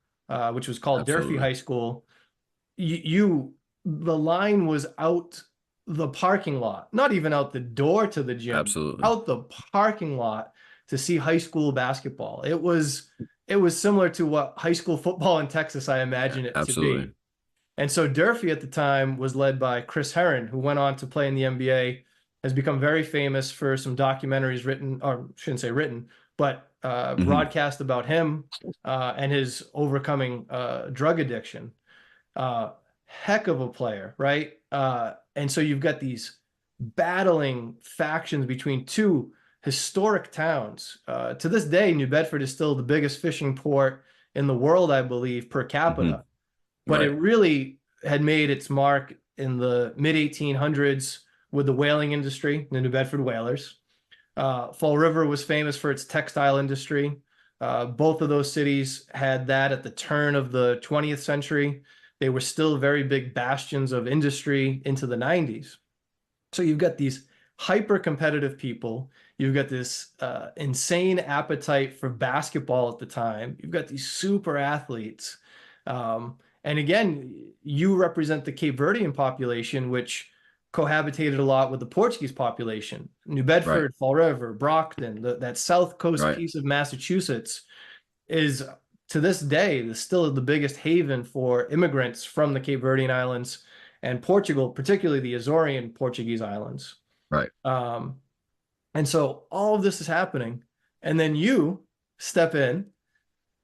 which was called Durfee Absolutely. High School, the line was out the parking lot, not even out the door to the gym, Absolutely. out the parking lot to see high school basketball. It was similar to what high school football in Texas, I imagine it to Absolutely. be. And so Durfee at the time was led by Chris Herron, who went on to play in the NBA, has become very famous for some documentaries written, or shouldn't say written, but Hmm. broadcast about him and his overcoming drug addiction. Heck of a player, right? And so you've got these battling factions between two historic towns. To this day, New Bedford is still the biggest fishing port in the world, I believe, per Hmm. capita. But it Right. really had made its mark in the mid 1800s with the whaling industry, the New Bedford whalers. Fall River was famous for its textile industry. Both of those cities had that at the turn of the 20th century. They were still very big bastions of industry into the 90s. So you've got these hyper competitive people. You've got this insane appetite for basketball at the time. You've got these super athletes. And again, you represent the Cape Verdean population, which cohabitated a lot with the Portuguese population. New Right. Bedford, Fall River, Brockton, that South Coast Right. piece of Massachusetts is to this day still the biggest haven for immigrants from the Cape Verdean Islands and Portugal, particularly the Azorean Portuguese islands. Right. Um, and so all of this is happening, and then you step in,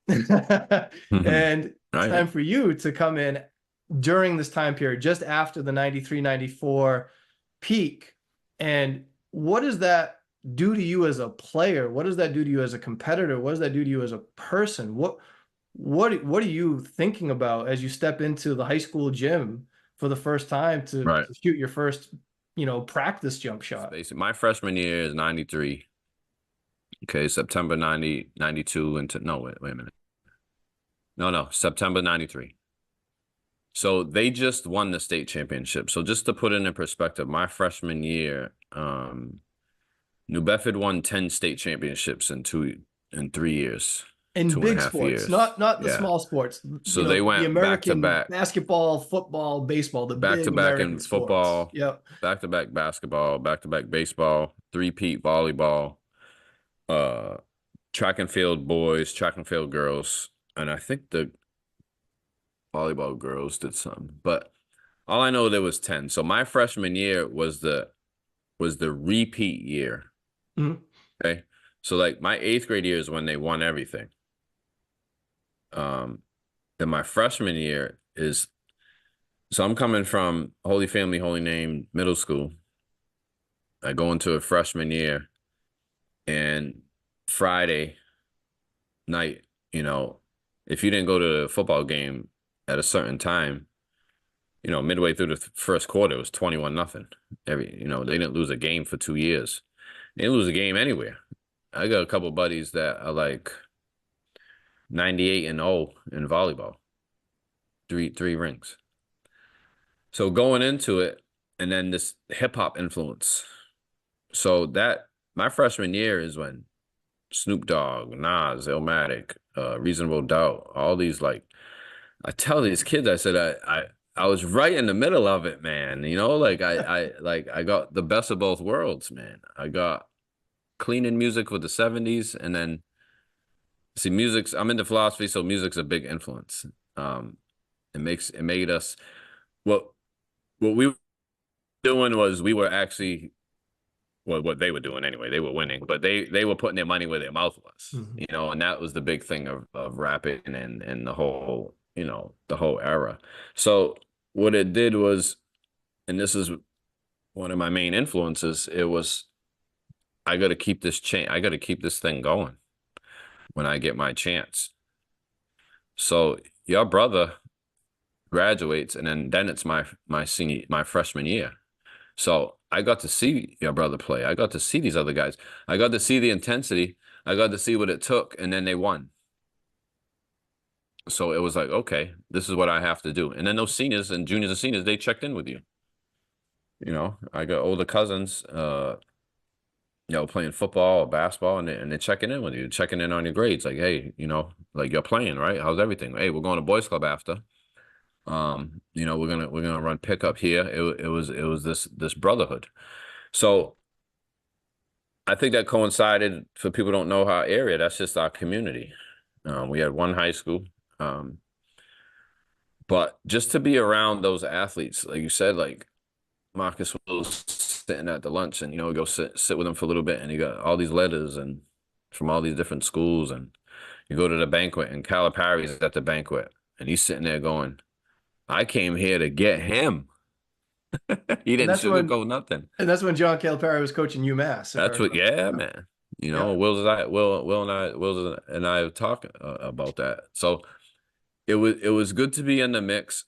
Hmm. and Right. time for you to come in during this time period, just after the 93, 94 peak. And what does that do to you as a player? What does that do to you as a competitor? What does that do to you as a person? What are you thinking about as you step into the high school gym for the first time Right. to shoot your first, practice jump It's shot? basically my freshman year is 93. Okay, September 90, 92 into no, wait a minute. No, September 93. So they just won the state championship. So just to put it in perspective, my freshman year, New Bedford won 10 state championships in 3 years, In two and a big half sports, years. not the Yeah. small sports, So they the went American basketball, football, baseball, the back to big back American in sports. football, Yep. back to back basketball, back to back baseball, three-peat volleyball, uh, track and field boys, track and field girls, and I think the volleyball girls did something. But all I know there was 10. So my freshman year was the repeat year. Mhm. Okay. So like my 8th grade year is when they won everything. Then my freshman year is, so I'm coming from Holy Family, Holy Name middle school. I go into a freshman year, and Friday night, if you didn't go to the football game at a certain time, midway through the first quarter, it was 21-0. They didn't lose a game for 2 years. They didn't lose a game anywhere. I got a couple buddies that are like 98-0 in volleyball, three rings. So going into it, and then this hip hop influence. So that my freshman year is when Snoop Dogg, Nas, Illmatic, Reasonable Doubt, all these, like, I tell these kids, I said I was right in the middle of it, man. Like I got the best of both worlds, man. I got cleaning music with the 70s, and then see I'm into philosophy, so music's a big influence. It made us what we were doing was we were actually, well, what they were doing anyway, they were winning, but they were putting their money where their mouth was, and that was the big thing of rapping and the whole, the whole era. So what it did was, and this is one of my main influences, it was, I got to keep this I got to keep this thing going when I get my chance. So your brother graduates, and then it's my freshman year. So I got to see your brother play. I got to see these other guys. I got to see the intensity. I got to see what it took, and then they won. So it was like, okay, this is what I have to do. And then those seniors and juniors and seniors, they checked in with you. I got older cousins, playing football or basketball, and they're checking in with you, checking in on your grades. Like, hey, like, you're playing, right? How's everything? Hey, we're going to boys club after. We're gonna run pickup here. It was this brotherhood. So I think that coincided, for people who don't know our area, that's just our community. We had one high school. But just to be around those athletes, like you said, like Marques was sitting at the lunch, and we go sit with him for a little bit, and he got all these letters and from all these different schools, and you go to the banquet, and Calipari's at the banquet, and he's sitting there going, I came here to get him. He And didn't that's when sugarcoat nothing. and that's when John Calipari was coaching UMass. If I That's what, remember. yeah, man. Yeah. Will and I have talked about that. So it was good to be in the mix.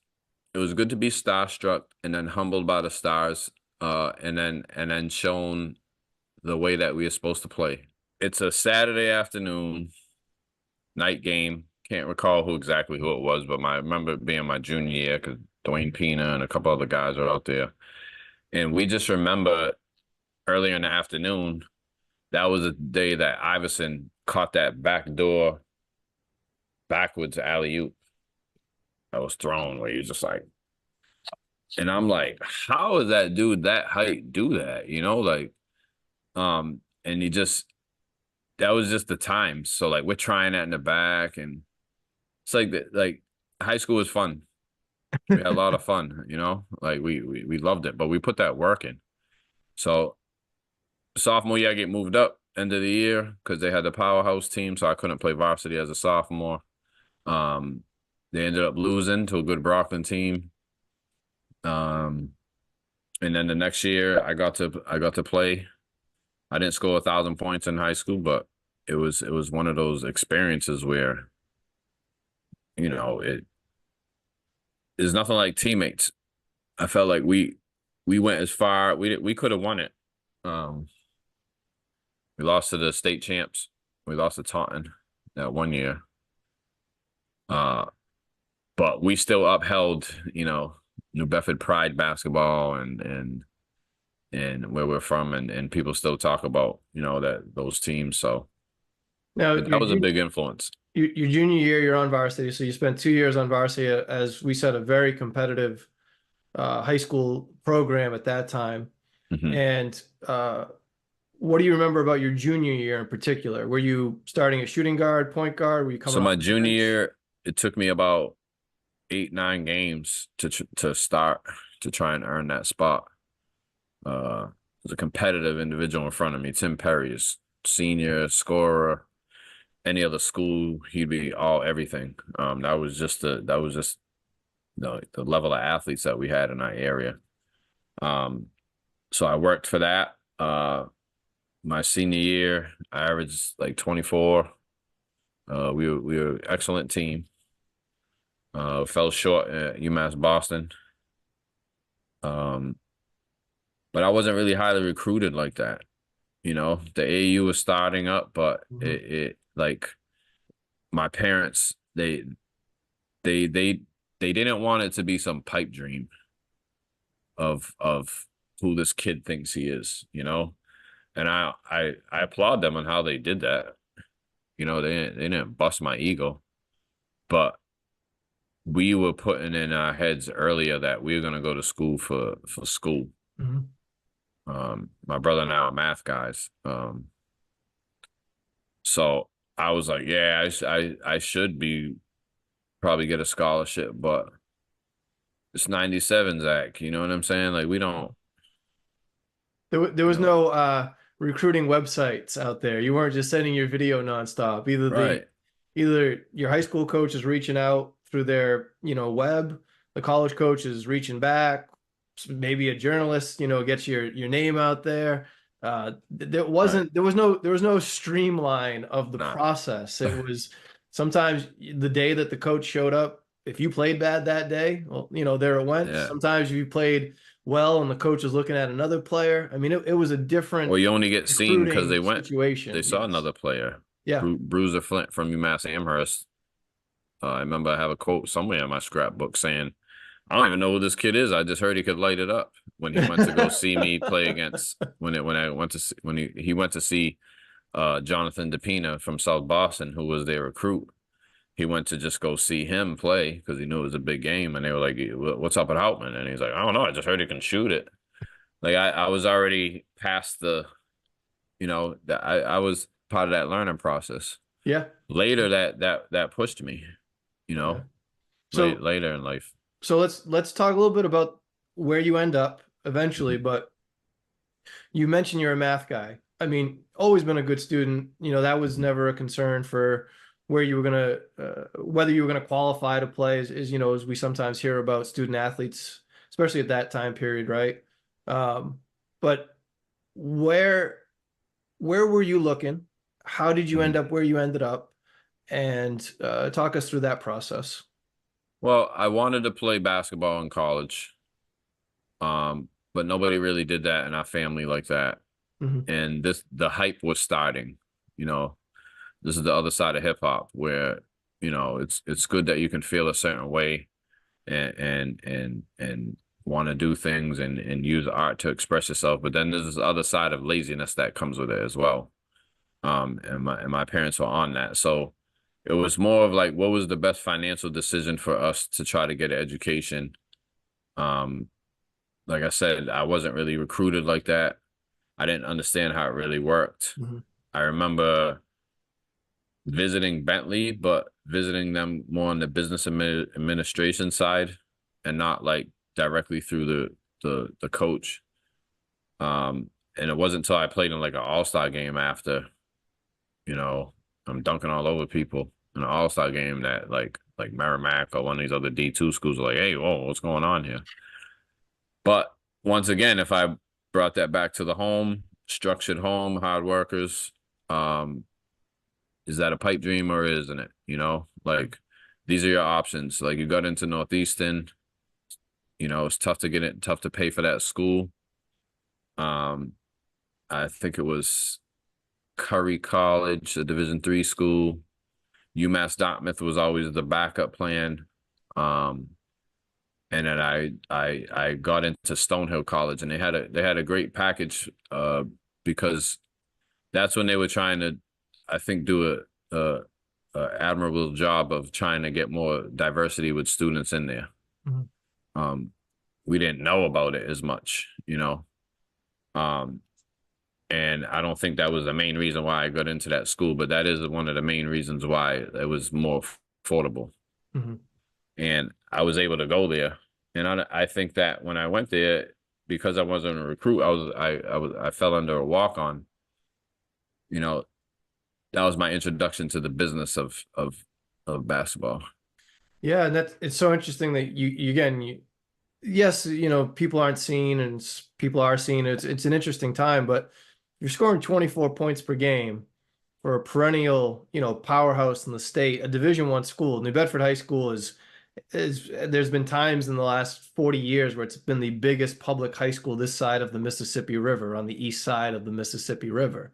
It was good to be starstruck and then humbled by the stars, and then shown the way that we are supposed to play. It's a Saturday afternoon night game. Can't recall who it was, but I remember it being my junior year, because Dwayne Pina and a couple other guys are out there. And we just remember earlier in the afternoon, that was a day that Iverson caught that backdoor backwards alley-oop that was thrown, where he was just like, and I'm like, how is that dude that height do that? And that was just the time. So like, we're trying that in the back, and it's like high school was fun. We had a lot of fun, like we loved it, but we put that work in. So sophomore year, I get moved up end of the year because they had the powerhouse team, so I couldn't play varsity as a sophomore. They ended up losing to a good Brockton team. And then the next year, I got to play. I didn't score 1,000 points in high school, but it was one of those experiences where, it is nothing like teammates. I felt like we went as far. We could have won it. We lost to the state champs. We lost to Taunton that one year. But we still upheld, New Bedford Pride basketball and where we're from, and people still talk about, those teams. So Now, that was a big influence. your junior year, you're on varsity, so you spent 2 years on varsity, as we said, a very competitive high school program at that time. Mhm. And what do you remember about your junior year in particular? Were you starting at shooting guard, point guard? Were you So coming off my the junior bench? year, it took me about 8, 9 games to start to try and earn that spot. There's a competitive individual in front of me. Tim Perry is senior scorer. Any other school, he'd be all everything. That was just the level of athletes that we had in our area. Um, so I worked for that. My senior year, I averaged like 24. We were an excellent team. Fell short at UMass Boston. Um, but I wasn't really highly recruited like that. You know, the AAU was starting up, but Mhm. it like my parents, they they didn't want it to be some pipe dream of who this kid thinks he is, you know? And I applaud them on how they did that. You know, they didn't bust my ego, but we were putting in our heads earlier that we were gonna go to school for school. Mhm. My brother and I are math guys. So I was like, yeah, I should be probably get a scholarship, but it's 97, Zach. You know what I'm saying? Like we don't, There you was know, no recruiting websites out there. You weren't just sending your video nonstop. right. Either your high school coach is reaching out through their, web, the college coach is reaching back, maybe a journalist, gets your name out there. Right. There was no streamline of the Nah. process. It was sometimes the day that the coach showed up, if you played bad that day, well, there it went. Yeah. Sometimes if you played well and the coach is looking at another player. I mean, it was a Or different you only get seen because recruiting they situation. saw Yes. another player, Yeah. Bruiser Flint from UMass Amherst. I remember I have a quote somewhere in my scrapbook saying, I don't even know who this kid is. I just heard he could light it up when he went to go see me play against when I went to see, when he went to see Jonathan DePina from South Boston, who was their recruit. He went to just go see him play because he knew it was a big game, and they were like, "What's up with Houtman?" And he's like, "I don't know. I just heard he can shoot it." Like I was already past that I was part of that learning process. Yeah. Later, that pushed me, you Yeah. know, So later in life. let's talk a little bit about where you end up eventually, Mhm. but you mentioned you're a math guy. I mean, always been a good student. That was never a concern for where you were gonna whether you were gonna qualify to play as we sometimes hear about student athletes, especially at that time period, right? Um, but where where were you looking? How did you end Mhm. up where you ended up? And talk us through that process. Well, I wanted to play basketball in college, but nobody really did that in our family like that. Hmm. And the hype was starting. You know, this is the other side of hip hop where it's good that you can feel a certain way and want to do things and use art to express yourself. But then there's this other side of laziness that comes with it as well. And my parents were on that. So it was more of like, what was the best financial decision for us to try to get an education? Um, like I said, I wasn't really recruited like that. I didn't understand how it really worked. Hmm. I remember visiting Bentley, but visiting them more on the business administration side and not like directly through the coach. And it wasn't until I played in like an all-star game after, you know, I'm dunking all over people in an all-star game that like Merrimack or one of these other D2 schools are like, hey, whoa, what's going on here? But once again, if I brought that back to the home, structured home, hard workers, um, is that a pipe dream or isn't it? You know, like these are your options. Like you got into Northeastern, it's tough to get it, tough to pay for that school. Um, I think it was Curry College, a Division III school. UMass Dartmouth was always the backup plan. Um, and then I got into Stonehill College, and they had a great package because that's when they were trying to, I think, do a admirable job of trying to get more diversity with students in there. Hmm. Um, we didn't know about it as much. Um, And I don't think that was the main reason why I got into that school, but that is one of the main reasons why it was more affordable. Mhm. And I was able to go there. And I think that when I went there, because I wasn't a recruit, I fell under a walk on. You know, that was my introduction to the business of basketball. Yeah, and that's it's so interesting that you again yes, people aren't seen and people are seen. It's an interesting time, but you're scoring 24 points per game for a perennial, powerhouse in the state, a Division I school. New Bedford High School is there's been times in the last 40 years where it's been the biggest public high school this side of the Mississippi River, on the east side of the Mississippi River.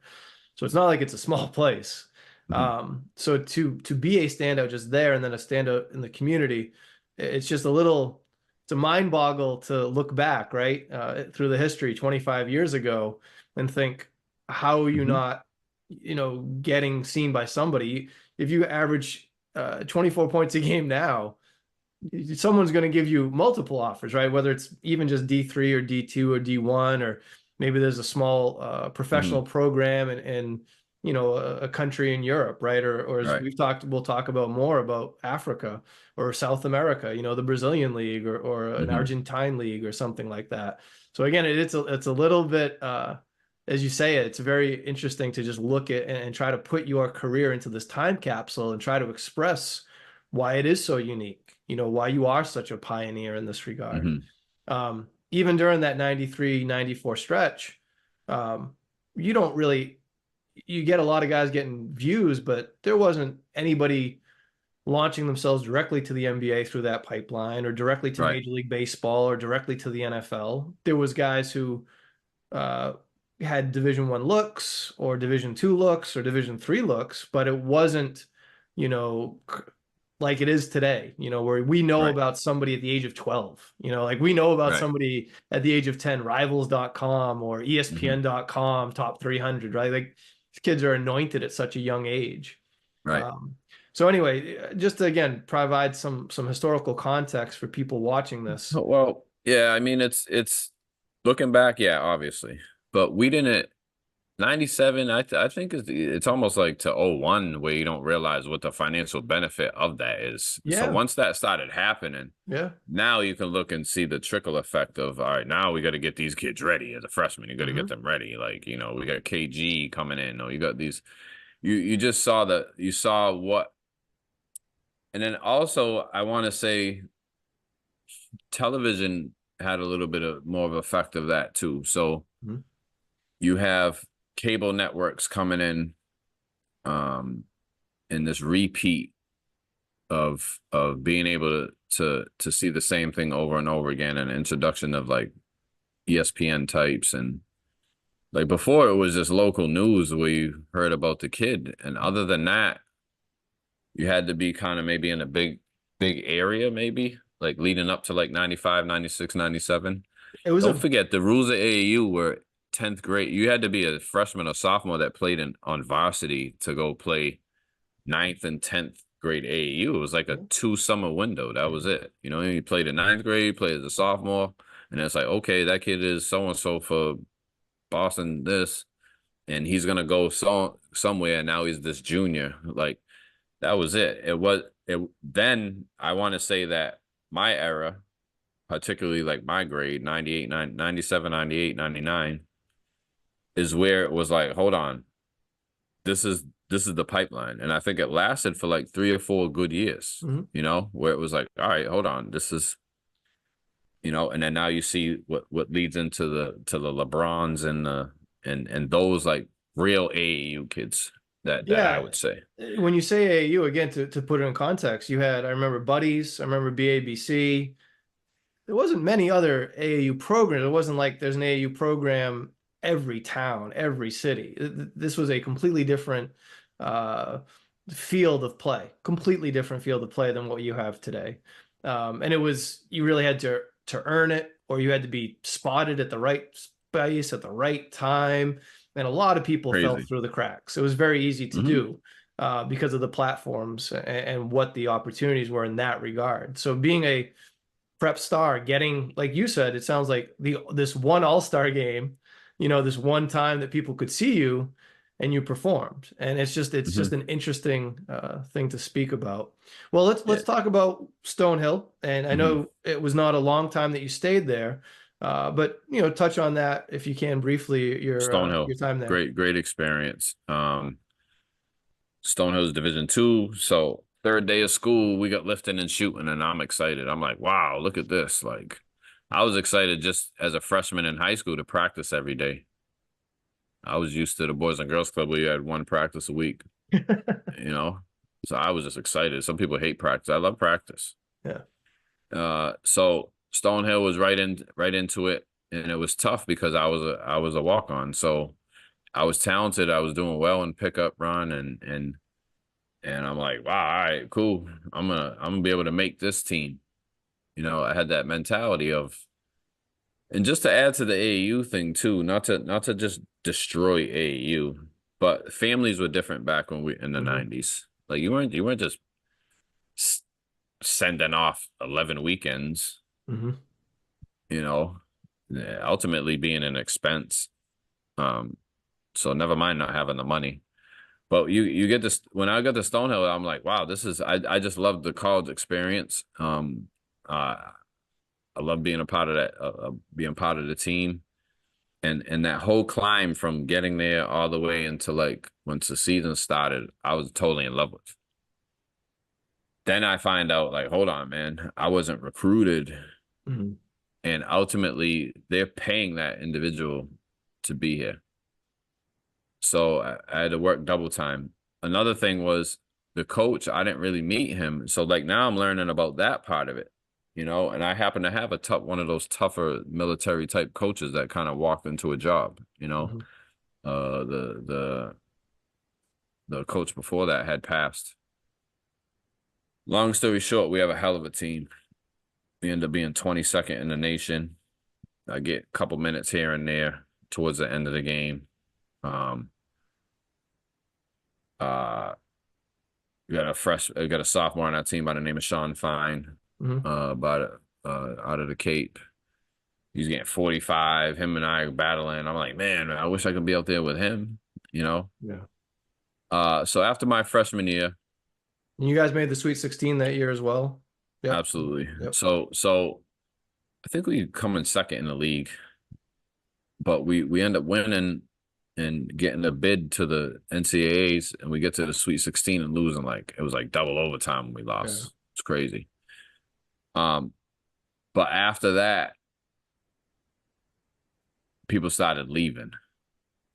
So it's not like it's a small place. Mhm. So to be a standout just there and then a standout in the community, it's just it's a mind boggle to look back, right, through the history 25 years ago and think, how are you Mhm. not, getting seen by somebody? If you average 24 points a game now, someone's going to give you multiple offers, right? Whether it's even just D3 or D2 or D1, or maybe there's a small professional Mhm. program in a country in Europe, right? Or as Right. we'll talk about more about Africa or South America, the Brazilian league or an Mhm. Argentine league or something like that. So again, it's a little bit as you say it's very interesting to just look at and try to put your career into this time capsule and try to express why it is so unique, why you are such a pioneer in this regard. Mhm. Even during that 93, 94 stretch, um, you don't really, you get a lot of guys getting views, but there wasn't anybody launching themselves directly to the NBA through that pipeline or directly to Right. Major League Baseball or directly to the NFL. There was guys who uh, had Division I looks or Division II looks or Division III looks, but it wasn't, you know, like it is today, where we know Right. about somebody at the age of 12, like we know about Right. somebody at the age of 10, rivals.com or Mhm. ESPN.com, top 300, right? Like these kids are anointed at such a young age. Right. Um, so anyway, just to again provide some historical context for people watching this. Well, yeah, I mean it's looking back, yeah, obviously. But we didn't 97, I think it's almost like to '01 where you don't realize what the financial benefit of that is. So Yeah, once that started happening, yeah. now you can look and see the trickle effect of, all right, now we got to get these kids ready as a freshman. You got to get Hmm. them ready. Like, we got KG coming in, or you got these you just saw you saw what. And then also I want to say television had a little bit of more of effect of that too. So Hmm. you have cable networks coming um in this repeat of being able to see the same thing over and over again, and introduction of like ESPN types. And like before it was just local news where you heard about the kid, and other than that you had to be kind of maybe in a big area, maybe like leading up to like 95, 96, 97. It was Don't a forget the rules of AAU were 10th grade. You had to be a freshman or sophomore that played in on varsity to go play ninth and 10th grade AAU. It was like a 2 summer window. That was it. You played in ninth grade, played as a sophomore, and it's like, okay, that kid is so and so for Boston this, and he's gonna go somewhere, and now he's this junior. Like that was it. Then I want to say that my era, particularly like my grade, 98, 97, 98, 99, is where it was like, hold on, this is the pipeline. And I think it lasted for like 3 or 4 good years, Mhm. where it was like, all right, hold on, this is, and then now you see what leads into the LeBrons and and those like real AAU kids that I Yeah. would say. When you say AAU, again, to put it in context, I remember Buddies, I remember BABC. There wasn't many other AAU programs. It wasn't like there's an AAU program every town, every city. This was a completely different uh, field of play, completely different field of play than what you have today. And you really had to earn it, or you had to be spotted at the right space at the right time. And a lot of people fell Crazy. through the cracks. It was very easy to Hmm. do because of the platforms and what the opportunities were in that regard. So being a prep star, getting, like you said, it sounds like this one all-star game, this one time that people could see you and you performed. And it's just Hmm. an interesting thing to speak about. Well, let's Yeah. talk about Stonehill. And I Hmm. know it was not a long time that you stayed there, but touch on that if you can briefly, Stonehill, your time there. great experience. Stonehill's Division 2. So third day of school, we got lifting and shooting, and I'm excited. I'm like, wow, look at this. Like, I was excited just as a freshman in high school to practice every day. I was used to the Boys and Girls Club where you had one practice a week, you know? So I was just excited. Some people hate practice. I love practice. Yeah. So Stonehill was right into it, and it was tough because I was a walk-on. So I was talented. I was doing well in pickup run, and I'm like, wow, all right, cool. I'm gonna be able to make this team. I had that mentality of, and just to add to the AAU thing too, not to just destroy AAU, but families were different back when we in the Hmm. 90s. Like you weren't just s- sending off 11 weekends, Hmm. you know, ultimately being an expense. Um, so never mind not having the money. But you get this when I got to Stonehill, I'm like, wow, I just love the college experience. Uh, I love being a part of that, being part of the team, and that whole climb from getting there all the way into like once the season started, I was totally in love with. Then I find out like, hold on, man, I wasn't recruited, Hmm. and ultimately they're paying that individual to be here. So I had to work double time. Another thing was the coach, I didn't really meet him. So like now I'm learning about that part of it, and I happen to have one of those tougher military type coaches that kind of walked into a job. Hmm. The coach before that had passed. Long story short, we have a hell of a team. We end up being 22nd in the nation. I get a couple minutes here and there towards the end of the game. Um, uh, we got a sophomore on our team by the name of Sean Fine, Hmm. out of the Cape. He's getting 45. Him and I are battling. I'm like, man, I wish I could be out there with him, you know. Yeah. So after my freshman year, And you guys made the Sweet 16 that year as well. Yep. absolutely. Yep. So I think we come in second in the league, but we end up winning and getting a bid to the NCAAs, and we get to the Sweet 16 and losing like it was like double overtime when we Yeah. lost. It's crazy. Um, but after that, people started leaving.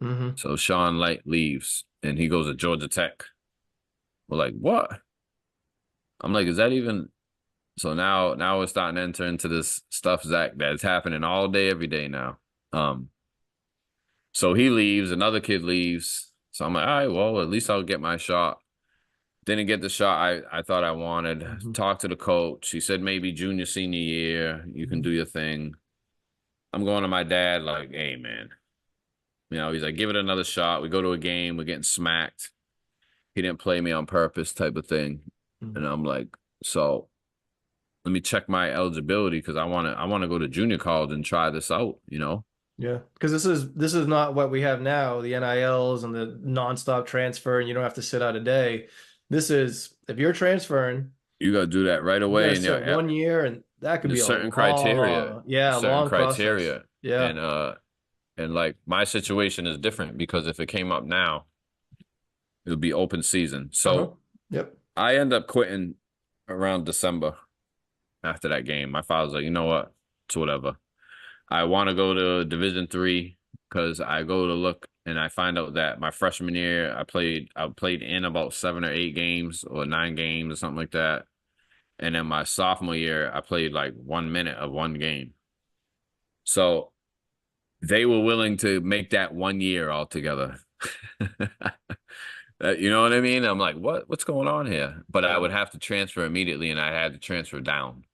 Hmm. So Sean Light leaves and he goes to Georgia Tech. We're like, what? I'm like, is that even? So now we're starting to enter into this stuff, Zach, that's happening all day, every day now. Um, so he leaves, another kid leaves. So I'm like, all right, well, at least I'll get my shot. Didn't get the shot I thought I wanted. Hmm. Talked to the coach. He said maybe junior, senior year, you can do your thing. I'm going to my dad, like, hey man. He's like, give it another shot. We go to a game, we're getting smacked. He didn't play me on purpose type of thing. Hmm. And I'm like, so let me check my eligibility because I want to go to junior college and try this out. Yeah, because this is not what we have now, the NILs and the nonstop transfer, and you don't have to sit out a day. This is if you're transferring, You got to do that right you got to away, and sit 1 year, and that could be there's a certain criteria, long, yeah, long process. Yeah. and like my situation is different because if it came up now, it would be open season. Uh-huh. So Yep. I end up quitting around December after that game. My father's like, you know what? It's whatever. I want to go to Division 3 because I go to look and I find out that my freshman year I played in about 7 or 8 games or 9 games or something like that. And then my sophomore year, I played like 1 minute of one game. So they were willing to make that 1 year altogether. You know what I mean? I'm like, what's going on here? But I Yeah. would have to transfer immediately and I had to transfer down.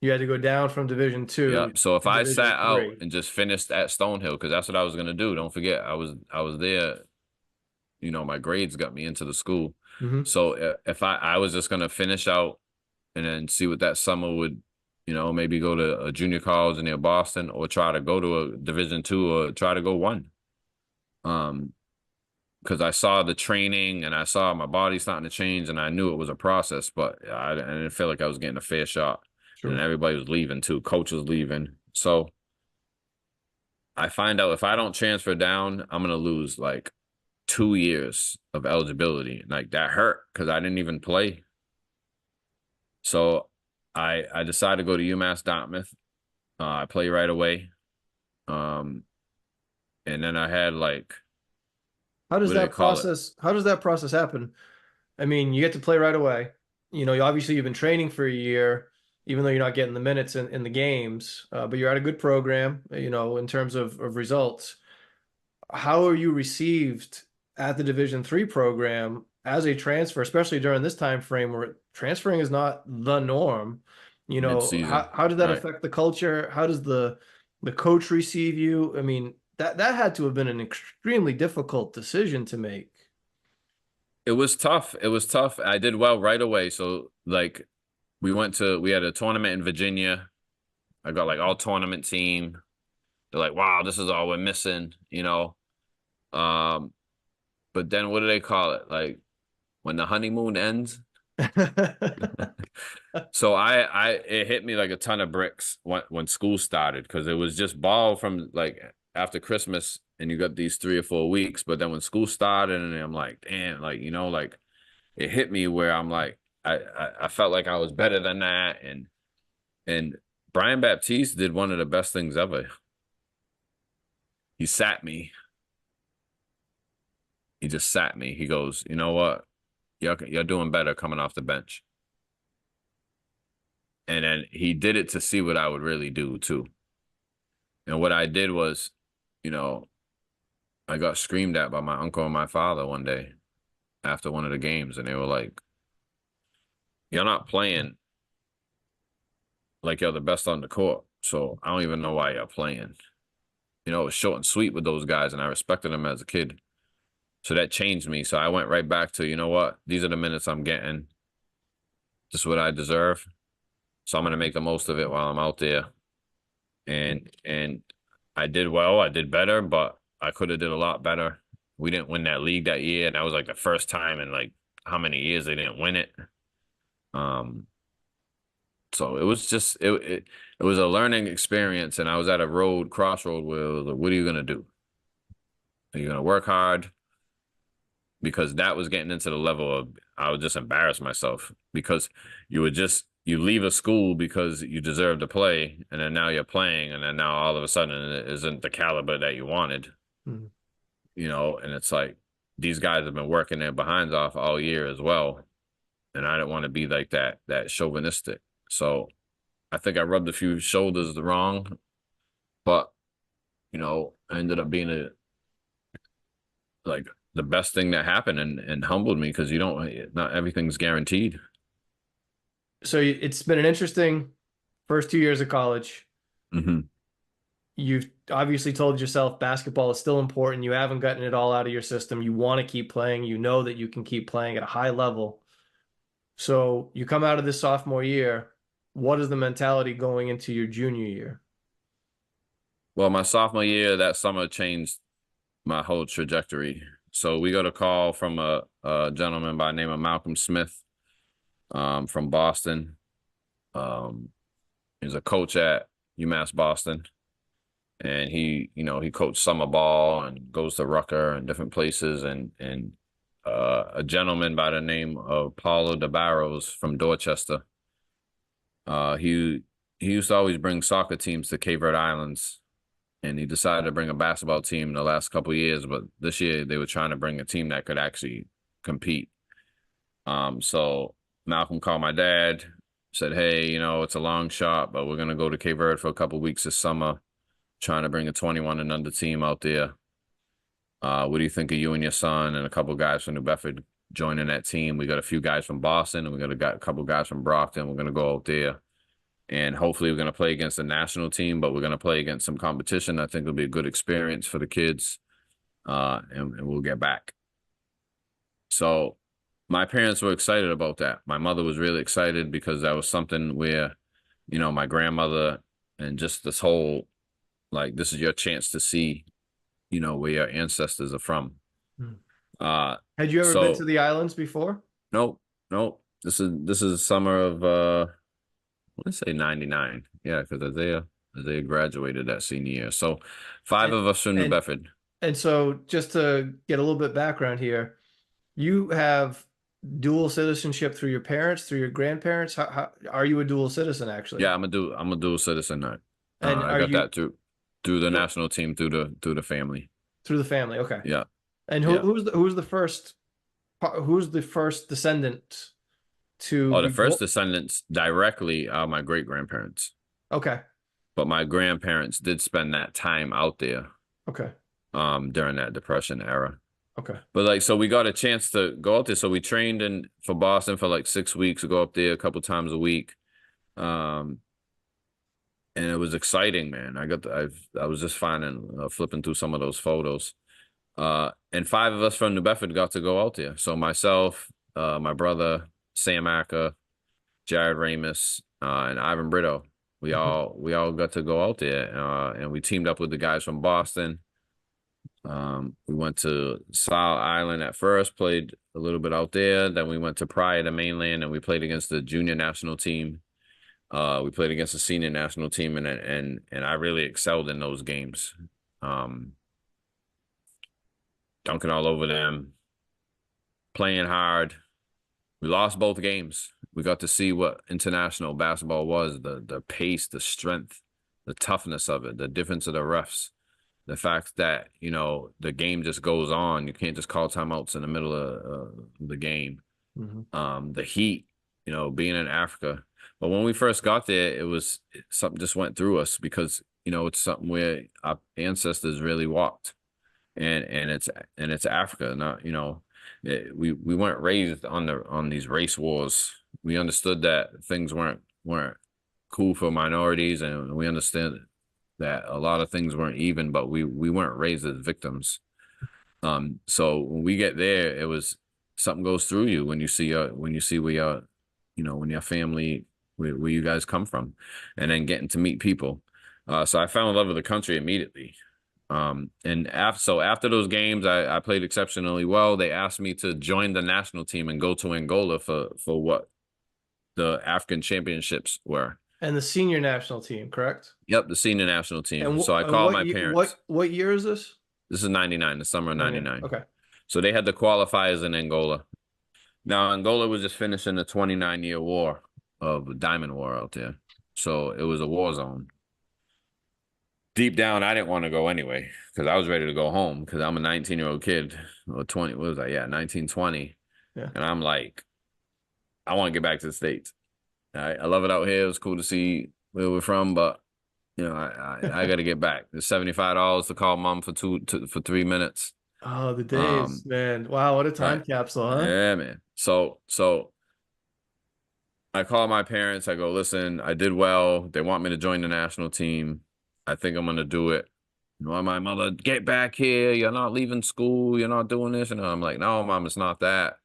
You had to go down from Division Yeah. Two So if to I Division sat out Three. and just finished at Stonehill, because that's what I was gonna do. Don't forget, I was there. My grades got me into the school. Hmm. So if I was just gonna finish out and then see what that summer would maybe go to a junior college near Boston or try to go to a Division II or try to go one. Um, because I saw the training and I saw my body starting to change and I knew it was a process, but I didn't feel like I was getting a fair shot. And Sure. everybody was leaving too. Coach was leaving. So I find out if I don't transfer down, I'm gonna lose like 2 years of eligibility. Like that hurt because I didn't even play. So I decided to go to UMass Dartmouth. I play right away. Um, and then I had like, what do they call it? How does that process happen? I mean, you get to play right away. Obviously you've been training for a year, even though you're not getting the minutes in the games, but you're at a good program, in terms of results. How are you received at the Division III program as a transfer, especially during this time frame where transferring is not the norm? Mid-season, How did that right? affect the culture? How does the coach receive you? I mean, that had to have been an extremely difficult decision to make. It was tough. It was tough. I did well right away. So like we had a tournament in Virginia. I got like all tournament team. They're like, wow, this is all we're missing. Um, but then what do they call it? Like when the honeymoon ends. So it hit me like a ton of bricks when school started because it was just ball from like after Christmas and you got these 3 or 4 weeks. But then when school started and I'm like, damn, like, like it hit me where I'm like, I felt like I was better than that. And Brian Baptiste did one of the best things ever. He sat me. He just sat me. He goes, you know what? You're doing better coming off the bench. And then he did it to see what I would really do too. And what I did was, you know, I got screamed at by my uncle and my father one day after one of the games, and they were like, "You're not playing like you're the best on the court, so I don't even know why you're playing." It was short and sweet with those guys, and I respected them as a kid. So that changed me. So I went right back to, you know what? These are the minutes I'm getting. This is what I deserve. So I'm gonna make the most of it while I'm out there. And I did well. I did better, but I could have did a lot better. We didn't win that league that year, and that was like the first time in like how many years they didn't win it. Um, so it was just it was a learning experience, and I was at a crossroad where it was like, what are you gonna do? Are you gonna work hard? Because that was getting into the level of I would just embarrass myself because you leave a school because you deserve to play, and then now you're playing, and then now all of a sudden it isn't the caliber that you wanted, Mhm. and it's like these guys have been working their behinds off all year as well, and I didn't want to be like that chauvinistic. So I think I rubbed a few shoulders the wrong, but I ended up being like the best thing that happened and humbled me because not everything's guaranteed. So it's been an interesting first 2 years of college. Hmm. You've obviously told yourself basketball is still important. You haven't gotten it all out of your system. You want to keep playing. You know that you can keep playing at a high level. So you come out of this sophomore year. What is the mentality going into your junior year? Well, my sophomore year, that summer changed my whole trajectory. So we got a call from a gentleman by the name of Malcolm Smith, from Boston. Um, he's a coach at UMass Boston, and he coached summer ball and goes to Rucker and different places. And a gentleman by the name of Paulo de Barros from Dorchester. He used to always bring soccer teams to Cape Verde Islands, and he decided to bring a basketball team the last couple of years, but this year they were trying to bring a team that could actually compete. So Malcolm called my dad, said, "Hey, it's a long shot, but we're gonna go to Cape Verde for a couple of weeks this summer, trying to bring a 21 and under team out there. What do you think of you and your son and a couple of guys from New Bedford joining that team? We got a few guys from Boston, and we got a couple of guys from Brockton. We're gonna go out there." And hopefully we're going to play against the national team, but we're going to play against some competition. I think it'll be a good experience for the kids, and we'll get back. So my parents were excited about that. My mother was really excited because that was something where you know, my grandmother, and just this whole, like, this is your chance to see, you know, where your ancestors are from. Hmm. Uh, Had you ever been to so the islands before? nope, nope. This is summer of let's say 99. Yeah, because Isaiah graduated that senior year. So five And of us from New and Bedford. and so just to get a little bit background here, you have dual citizenship through your parents, through your grandparents. How are you a dual citizen actually? Yeah, I'm a dual citizen now. And I are got you that through the national team, through the family. through the family? Okay. Yeah, And yeah. who's the first descendant to Oh, the be first born? descendants directly are my great grandparents, Okay. but my grandparents did spend that time out there Okay. during that Depression era. Okay. But like, so we got a chance to go out there. So we trained in for Boston for like 6 weeks, to go up there a couple times a week. Um, and it was exciting, man. I was just finding flipping through some of those photos. And five of us from New Bedford got to go out there. So myself, my brother Sam Acker, Jared Ramus, and Ivan Brito. We all got to go out there, and we teamed up with the guys from Boston. We went to Sile Island at first, played a little bit out there. Then we went to Pryor, the mainland, and we played against the junior national team. We played against the senior national team, and I really excelled in those games. Um, Dunking all over them, playing hard. We lost both games. We got to see what international basketball was, the pace, the strength, the toughness of it, the difference of the refs, the fact that, you know, the game just goes on. You can't just call timeouts in the middle of the game. Mhm. The heat, you know, being in Africa. But when we first got there, something just went through us because, you know, it's something where our ancestors really walked, and it's Africa, not, you know, we weren't raised on these race wars. We understood that things weren't cool for minorities, and we understand that a lot of things weren't even, but we weren't raised as victims. So when we get there, it was something goes through you when you see where your, you know, when your family, where you guys come from, and then getting to meet people. So I fell in love with the country immediately. And after those games, I played exceptionally well. They asked me to join the national team and go to Angola for what the African championships were. And the senior national team, correct? Yep, the senior national team. And, So I and called my parents. what year is this? This is 99, the summer of 99. 99. Okay. So they had the qualifiers in Angola. Now Angola was just finishing the 29-year war of Diamond War out there. So it was a war zone. Deep down, I didn't want to go anyway because I was ready to go home because I'm a 19-year-old kid or 20. What was I? Yeah, 19, 20. Yeah. And I'm like, I want to get back to the States. I love it out here. It was cool to see where we're from, but you know, I got to get back. There's $75 to call mom for 3 minutes. Oh, the days, Um, man. Wow, what a time right. capsule, huh? Yeah, man. So I call my parents. I go, listen, I did well. They want me to join the national team. I think I'm gonna do it. You know, my mother, get back here. You're not leaving school. You're not doing this. And I'm like, no, mom, it's not that.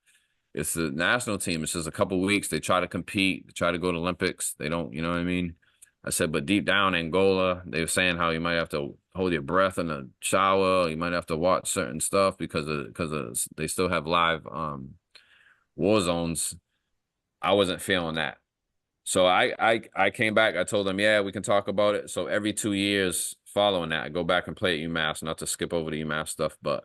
It's the national team. It's just a couple weeks. They try to compete, they try to go to Olympics. They don't, you know what I mean? I said, but deep down, Angola, they were saying how you might have to hold your breath in the shower. You might have to watch certain stuff because they still have live war zones. I wasn't feeling that. So I came back. I told them, yeah, we can talk about it. So every 2 years following that, I go back and play at UMass, not to skip over the UMass stuff. But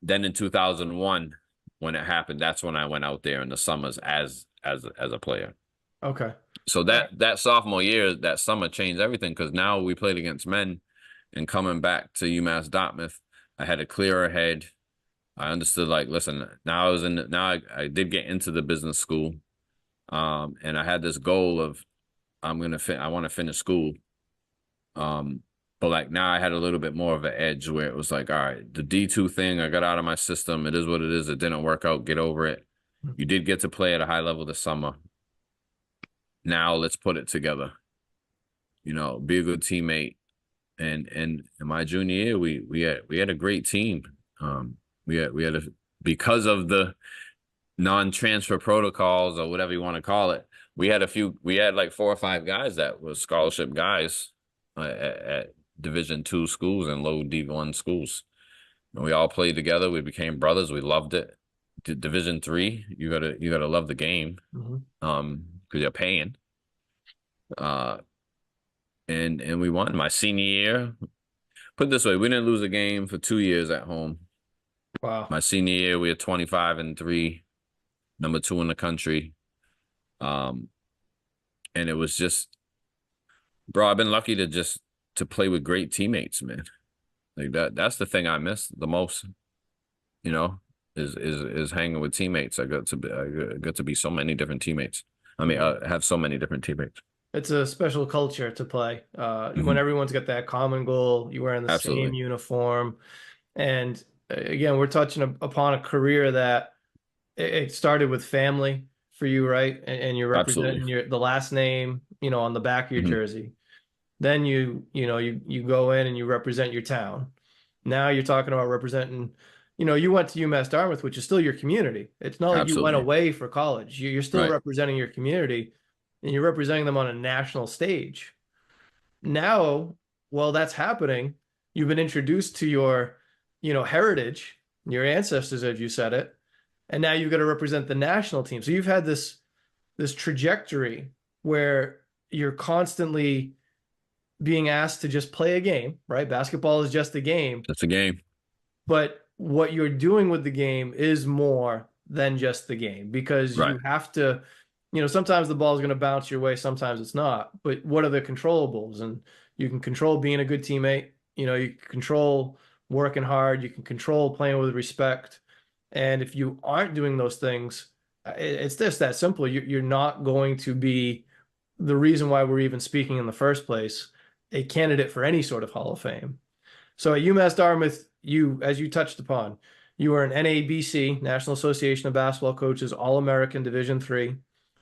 then in 2001, when it happened, that's when I went out there in the summers as a player. Okay. So that sophomore year, that summer changed everything because now we played against men, and coming back to UMass Dartmouth, I had a clearer head. I understood, like, listen, I did get into the business school. And I had this goal of I want to finish school. But like now I had a little bit more of an edge where it was like, all right, the D2 thing, I got out of my system. It is what it is. It didn't work out. Get over it. You did get to play at a high level this summer. Now let's put it together. You know, be a good teammate. And in my junior year, we had a great team. We had because of the non-transfer protocols or whatever you want to call it, we had like 4 or 5 guys that were scholarship guys at Division II schools and low D1 schools. And we all played together. We became brothers. We loved it. Division III, you gotta love the game, Mhm. because you're paying. Uh, and we won my senior year. Put it this way, we didn't lose a game for 2 years at home. Wow. My senior year, we had 25-3, #2 in the country. Um, and it was just, bro, I've been lucky to play with great teammates, man. Like that's the thing I miss the most, you know, is hanging with teammates. I got to be so many different teammates. I mean, Mhm. have so many different teammates. It's a special culture to play. When Hmm. everyone's got that common goal, you're wearing the same Absolutely. uniform. And again, we're touching upon a career that it started with family for you, right? And you're Absolutely. representing the last name, on the back of your Hmm. jersey. Then you go in and you represent your town. Now you're talking about representing, you went to UMass Dartmouth, which is still your community. It's not like you went Absolutely. away for college. You're still Right. representing your community and you're representing them on a national stage. Now, while that's happening, you've been introduced to your, heritage, your ancestors, as you said it, and now you've got to represent the national team. So you've had this trajectory where you're constantly being asked to just play a game, right? Basketball is just a game, That's a game. but what you're doing with the game is more than just the game because Right. you have to, sometimes the ball is going to bounce your way, sometimes it's not. But what are the controllables? And you can control being a good teammate, you can control working hard, you can control playing with respect. And if you aren't doing those things, it's just that simple. You're not going to be the reason why we're even speaking in the first place, a candidate for any sort of Hall of Fame. So at UMass Dartmouth, as you touched upon, you were an NABC, National Association of Basketball Coaches, All-American Division III.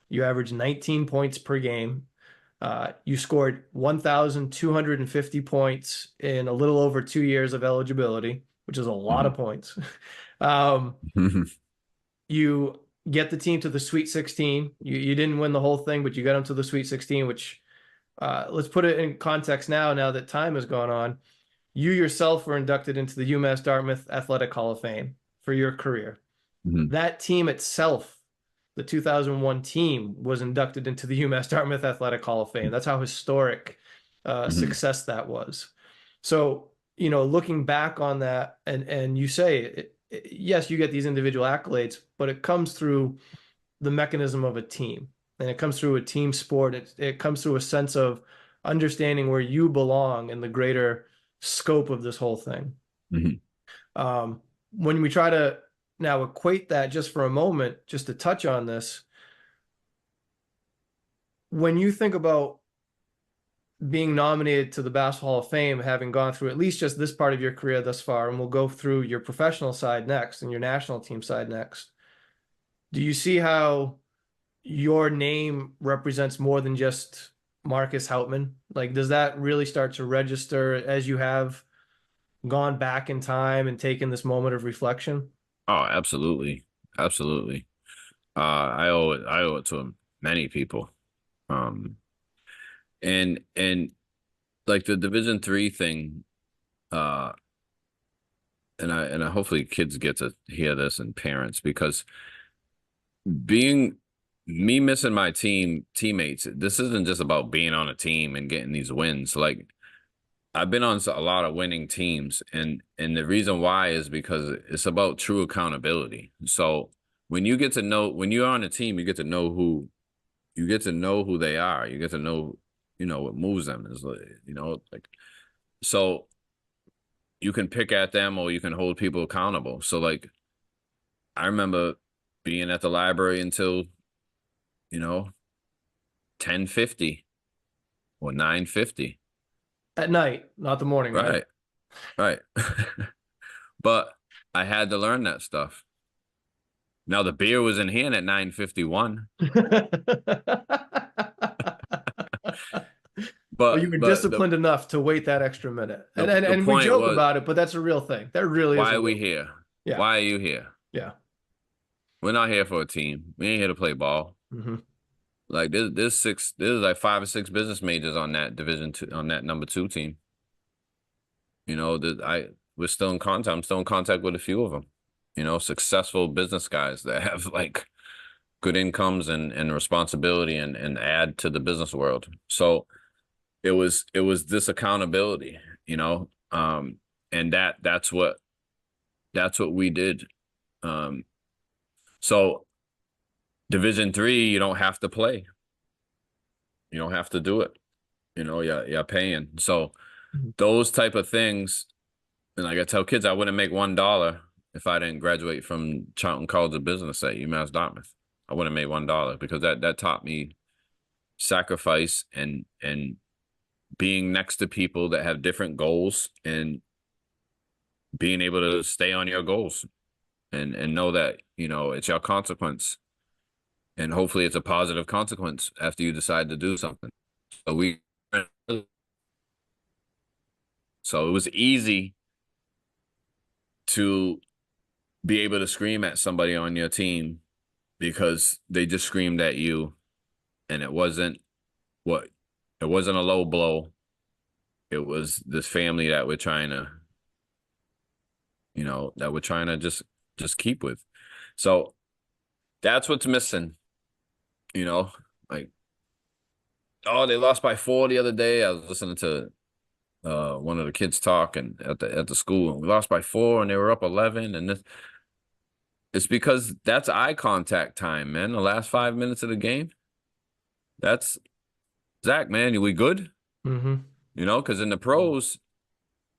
You averaged 19 points per game. You scored 1,250 points in a little over 2 years of eligibility, which is a lot of Hmm. points. Um, you get the team to the Sweet 16. You didn't win the whole thing, but you got them to the Sweet 16, which let's put it in context now that time has gone on. You yourself were inducted into the UMass Dartmouth Athletic Hall of Fame for your career. Hmm. That team itself, the 2001 team, was inducted into the UMass Dartmouth Athletic Hall of Fame. That's how historic Hmm. success that was. So, looking back on that, and you say, yes, you get these individual accolades, but it comes through the mechanism of a team, and it comes through a team sport. It comes through a sense of understanding where you belong in the greater scope of this whole thing. Hmm. Um, when we try to now equate that just for a moment, just to touch on this, when you think about being nominated to the Basketball Hall of Fame, having gone through at least just this part of your career thus far, and we'll go through your professional side next and your national team side next, do you see how your name represents more than just Marques Houtman? Like, does that really start to register as you have gone back in time and taken this moment of reflection? Oh, absolutely. Absolutely. I owe it to many people. Um, and like the Division III thing, uh, and I hopefully kids get to hear this and parents, because being me missing my teammates, this isn't just about being on a team and getting these wins. Like I've been on a lot of winning teams, and the reason why is because it's about true accountability. So when you're on a team, you get to know who they are. You get to know, what moves them is like, like, so you can pick at them or you can hold people accountable. So like I remember being at the library until, you know, 10:50 or 9:50. At night, not the morning, right? Right, right. But I had to learn that stuff. Now the beer was in hand at 9:51. Well, you were But disciplined enough to wait that extra minute. And, and the and we point joke was, about it, but that's a real thing. That really is why a are we real thing. here? Yeah. Why are you here? Yeah. We're not here for a team. We ain't here to play ball. Hmm. Like there's like 5 or 6 business majors on that Division 2, on that number 2 team. You know, we're still in contact. I'm still in contact with a few of them. You know, successful business guys that have like good incomes and responsibility and add to the business world. So it was this accountability, you know, and that's what we did. Um, so Division 3, you don't have to play. You don't have to do it. You know, you're paying. So Mhm. those type of things, and like I tell kids, I wouldn't make $1 if I didn't graduate from Charlton College of Business at UMass Dartmouth. I wouldn't have made $1 because that taught me sacrifice and being next to people that have different goals and being able to stay on your goals and know that, you know, it's your consequence. And hopefully it's a positive consequence after you decide to do something. So so it was easy to be able to scream at somebody on your team because they just screamed at you and what it wasn't a low blow. It was this family that we're trying to, you know, that we're trying to just keep with. So that's what's missing, you know, like, oh, they lost by 4 the other day. I was listening to one of the kids talk and at the school, and we lost by 4 and they were up 11. And it's because that's eye contact time, man. The last 5 minutes of the game. That's Zach, man. We good? Mhm. You know, because in the pros,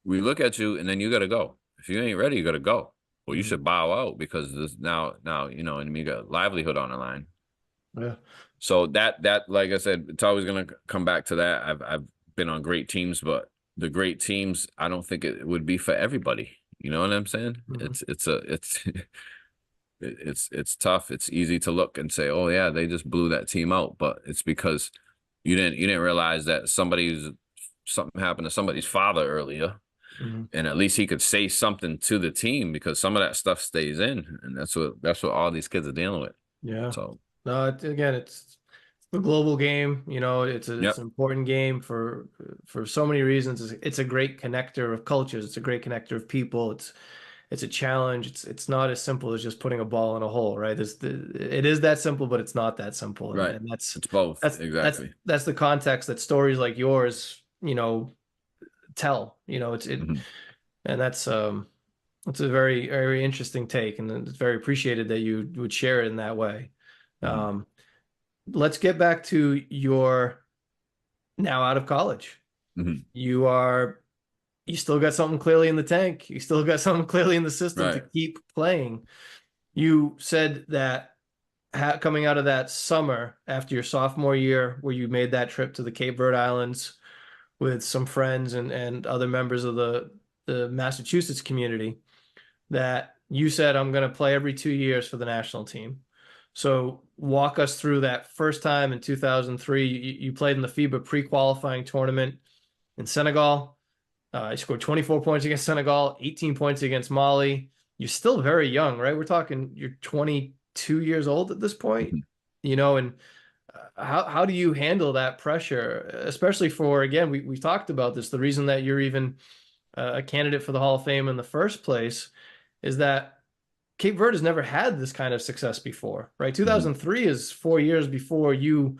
we look at you and then you got to go. If you ain't ready, you got to go. Well, you Mhm. should bow out because this now, you know, and you got livelihood on the line. Yeah. So that like I said, it's always gonna come back to that. I've been on great teams, but the great teams, I don't think it would be for everybody. You know what I'm saying? Mhm. It's it's tough. It's easy to look and say, oh yeah, they just blew that team out, but it's because you didn't realize that something happened to somebody's father earlier, Mhm. and at least he could say something to the team because some of that stuff stays in, and that's what all these kids are dealing with. Yeah. So, No, again, it's the global game. You know, it's yep. an important game for so many reasons. It's a great connector of cultures. It's a great connector of people. It's a challenge. It's not as simple as just putting a ball in a hole, right? It is that simple, but it's not that simple, Right. and It's both. that's that's Exactly. that's the context that stories like yours, tell. Mhm. And that's a very very interesting take, and it's very appreciated that you would share it in that way. Mhm. Um, let's get back to your now out of college. Mhm. You are you still got something clearly in the tank. You still got something clearly in the system to Right. keep playing. You said that coming out of that summer after your sophomore year, where you made that trip to the Cape Verde Islands with some friends and other members of the Massachusetts community, that you said, I'm going to play every 2 years for the national team. So walk us through that first time in 2003. You played in the FIBA pre-qualifying tournament in Senegal. You scored 24 points against Senegal, 18 points against Mali. You're still very young, right? We're talking you're 22 years old at this point, Mhm. and how do you handle that pressure, especially for, again, we've talked about this, the reason that you're even a candidate for the Hall of Fame in the first place is that Cape Verde has never had this kind of success before, right? Mhm. 2003 is 4 years before you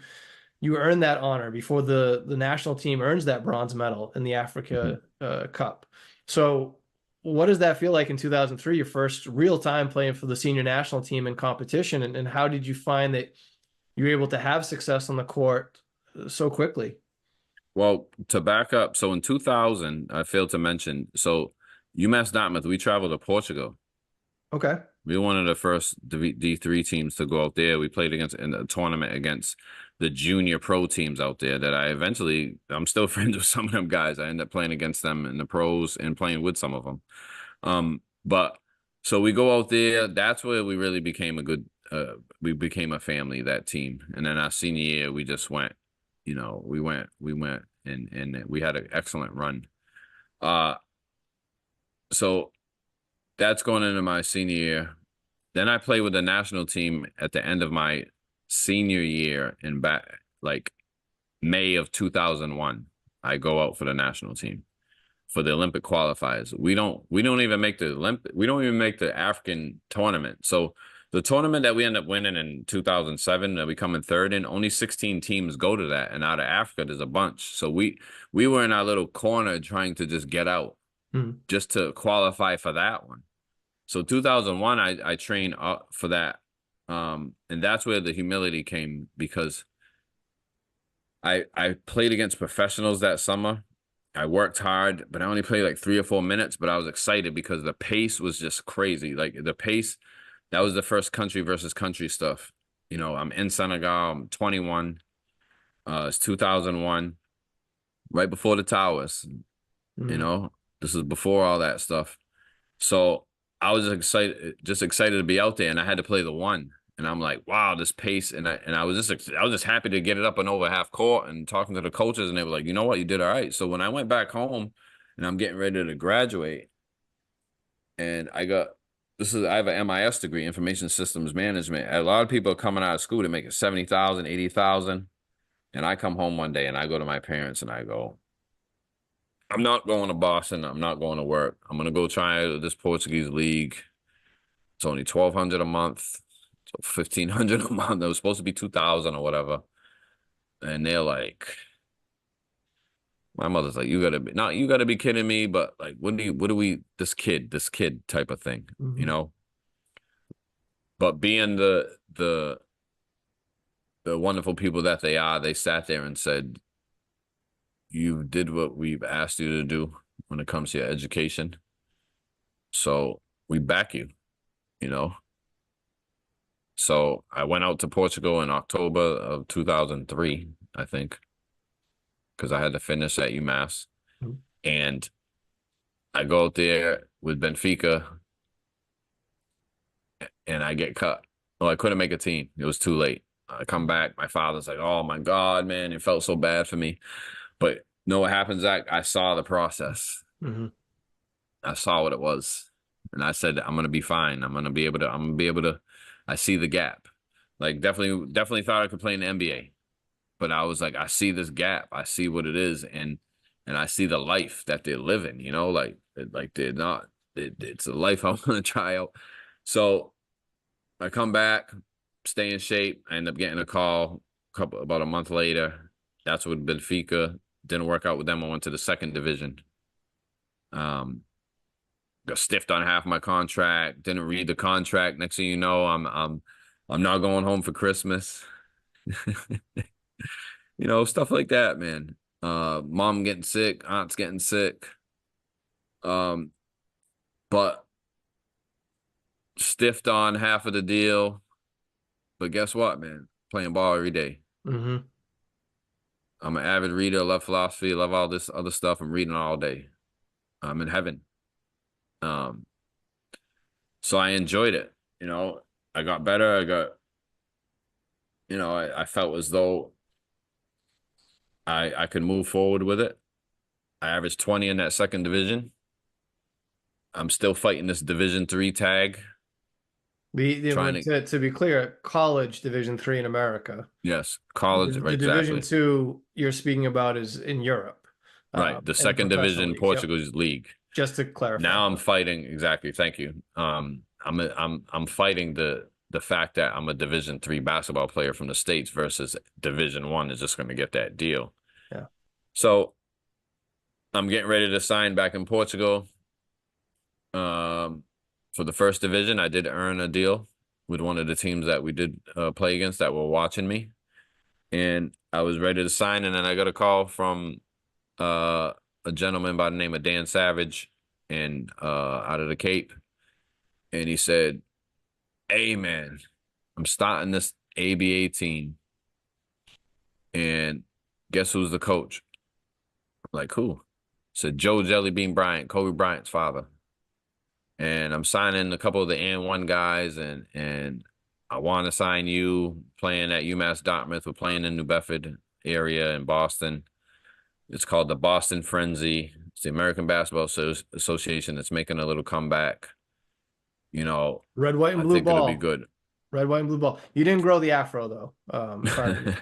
earn that honor, before the national team earns that bronze medal in the Mhm. Africa Cup. So what does that feel like in 2003, your first real time playing for the senior national team in competition? And how did you find that you were able to have success on the court so quickly? Well, to back up, so in 2000, I failed to mention, so UMass Dartmouth, we traveled to Portugal. Okay. We were one of the first D3 teams to go out there. We played against in a tournament against the junior pro teams out there that I'm still friends with some of them guys. I ended up playing against them in the pros and playing with some of them. But so we go out there. That's where we really became we became a family, that team. And then our senior year, we just went, we went and we had an excellent run. Uh, so that's going into my senior year. Then I played with the national team at the end of my senior year in back like May of 2001. I go out for the national team for the Olympic qualifiers. We don't even make the Olympic. We don't even make the African tournament. So the tournament that we end up winning in 2007 that we come in third in, only 16 teams go to that, and out of Africa there's a bunch. So we were in our little corner trying to just get out, Mm. just to qualify for that one. So 2001, I trained up for that, and that's where the humility came, because I played against professionals that summer. I worked hard, but I only played like 3 or 4 minutes. But I was excited because the pace was just crazy. Like the pace, that was the first country versus country stuff. I'm in Senegal. I'm 21. It's 2001, right before the towers. You Mm. know, this is before all that stuff. So I was just excited to be out there, and I had to play the one. And I'm like, wow, this pace, and I was just happy to get it up and over half court, and talking to the coaches, and they were like, you know what, you did all right. So when I went back home, and I'm getting ready to graduate, and I have an MIS degree, Information Systems Management. A lot of people are coming out of school to make 70,000, 80,000, and I come home one day and I go to my parents and I go, I'm not going to Boston. I'm not going to work. I'm gonna go try this Portuguese league. It's only 1,200 a month, so 1,500 a month. It was supposed to be 2,000 or whatever. And they're like, my mother's like, you gotta be kidding me. But like, this kid type of thing, you Mhm. know? But being the wonderful people that they are, they sat there and said, you did what we've asked you to do when it comes to your education. So we back you, you know? So I went out to Portugal in October of 2003, I think, because I had to finish at UMass. Mhm. And I go out there with Benfica and I get cut. Well, I couldn't make a team. It was too late. I come back. My father's like, oh my God, man, it felt so bad for me. But know what happens, Zach? I saw the process. Mhm. I saw what it was. And I said, I'm gonna be fine. I see the gap. Like definitely thought I could play in the NBA. But I was like, I see this gap. I see what it is, and I see the life that they're living. Like they're not. It's a life I want to try out. So I come back, stay in shape. I end up getting a call about a month later. That's with Benfica. Didn't work out with them. I went to the second division. Um, got stiffed on half my contract. Didn't read the contract. Next thing you know, I'm not going home for Christmas. Stuff like that, man. Mom getting sick, aunt's getting sick. Um, but stiffed on half of the deal. But guess what, man? Playing ball every day. Mhm. I'm an avid reader, love philosophy, love all this other stuff. I'm reading all day. I'm in heaven. Um, so I enjoyed it. I got better. I felt as though I could move forward with it. I averaged 20 in that second division. I'm still fighting this Division 3 tag, trying to, To be clear, college Division 3 in America. yes, college, right, The Division exactly. Two you're speaking about is in Europe, Right. The in the second professional division leagues. Yep. Portuguese league. Just to clarify. Now I'm fighting, exactly. Thank you. I'm fighting the fact that I'm a Division 3 basketball player from the States versus Division 1 is just going to get that deal. Yeah. So I'm getting ready to sign back in Portugal. Um, for the first division, I did earn a deal with one of the teams that we did play against that were watching me, and I was ready to sign, and then I got a call from uh, a gentleman by the name of Dan Savage, and out of the Cape, and he said, "Hey man, I'm starting this ABA team, and guess who's the coach?" I'm like, who? Said Joe Jellybean Bryant, Kobe Bryant's father. And I'm signing a couple of the N1 guys, and I want to sign you playing at UMass Dartmouth. We're playing in New Bedford area in Boston. It's called the Boston Frenzy. It's the American Basketball Association that's making a little comeback. Red, white, and I blue think it'll be ball. good. Red, white, and blue ball. You didn't grow the afro though. Pardon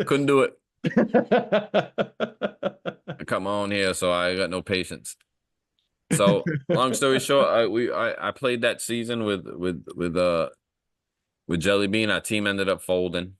Couldn't do it. me. I cut my own hair, so I got no patience. So long story short, I played that season with Jellybean. Our team ended up folding.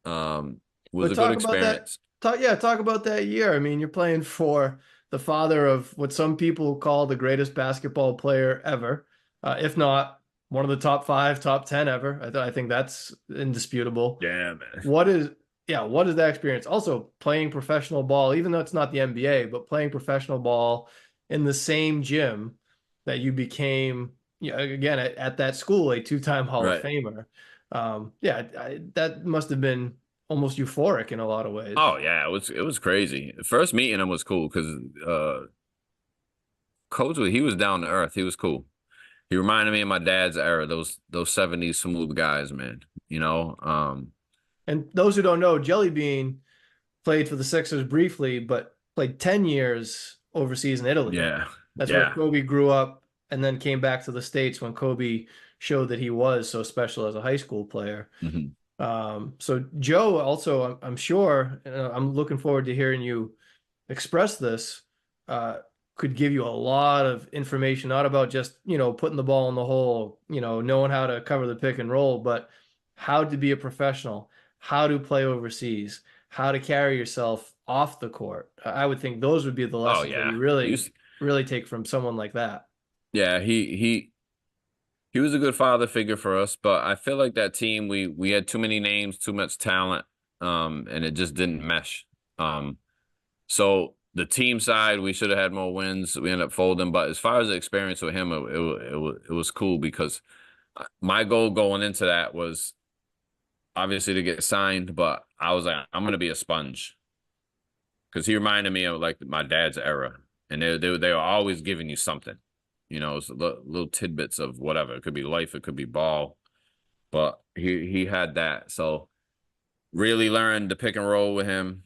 Was But a good talk about that. experience. Talk about that year. I mean, you're playing for the father of what some people call the greatest basketball player ever, if not one of the top 5, top 10 ever. I think that's indisputable. Yeah, man. What is that experience? Also, playing professional ball, even though it's not the NBA, but playing professional ball in the same gym that you became, again, at that school, a 2-time Hall of Right. Famer. That must have been almost euphoric in a lot of ways. Oh yeah, it was crazy. First meeting him was cool because Coach he was down to earth. He was cool. He reminded me of my dad's era, those 70s smooth guys, man. You know, And those who don't know, Jellybean played for the Sixers briefly, but played 10 years overseas in Italy. yeah, That's where yeah. Kobe grew up and then came back to the States when Kobe showed that he was so special as a high school player. Hmm. So Joe also, I'm sure, I'm looking forward to hearing you express this, uh, could give you a lot of information, not about just, putting the ball in the hole, knowing how to cover the pick and roll, but how to be a professional, how to play overseas, how to carry yourself off the court. I would think those would be the Oh lessons that yeah. you He really, was, really take from someone like that. yeah, he was a good father figure for us, but I feel like that team we had too many names, too much talent, and it just didn't mesh. So the team side, we should have had more wins. We ended up folding, but as far as the experience with him, it was cool because my goal going into that was obviously to get signed, but I was like, I'm gonna be a sponge because he reminded me of like my dad's era, and they were always giving you something, it's little tidbits of whatever. It could be life, it could be ball, but he had that. So really learned the pick and roll with him.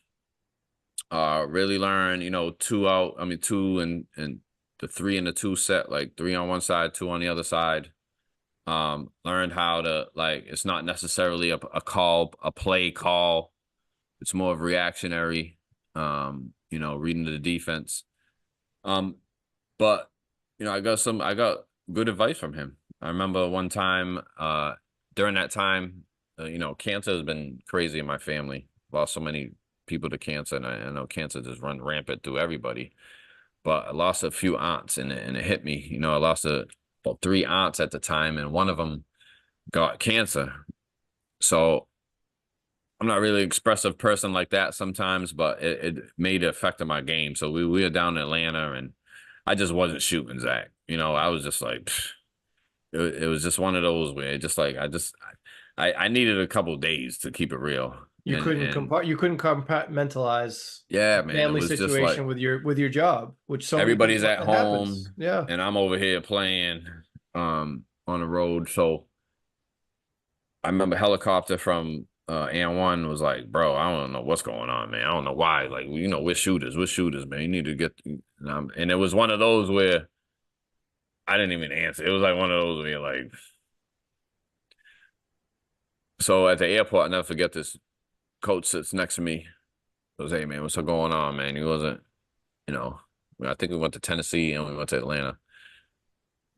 Really learn, two out. I mean, two and the 3 and the 2 set, like 3 on one side, 2 on the other side. Learned how to like. It's not necessarily a play call. It's more of reactionary. Reading the defense. Um, but I got good advice from him. I remember one time, during that time, cancer has been crazy in my family. Lost so many people to cancer, and I know cancer just run rampant through everybody. But I lost a few aunts, and it hit me. I lost about 3 aunts at the time, and one of them got cancer. So I'm not really an expressive person like that sometimes, but it made an effect on my game. So we were down in Atlanta, and I just wasn't shooting, Zach. I was just like, it was just one of those where it just like I needed a couple of days to keep it real. And You couldn't compartmentalize yeah, the man, it family was just like situation with your job, which so many everybody's people at it home happens. Yeah. and I'm over here playing on the road. So I remember helicopter from N1 was like, bro, I don't know what's going on, man. I don't know why. Like, we're shooters, man. You need to get and it was one of those where I didn't even answer. It was like one of those where you're like, so at the airport, I never forget this coach sits next to me. Goes, hey man, what's going on, man? He wasn't, you know, I think we went to Tennessee and we went to Atlanta.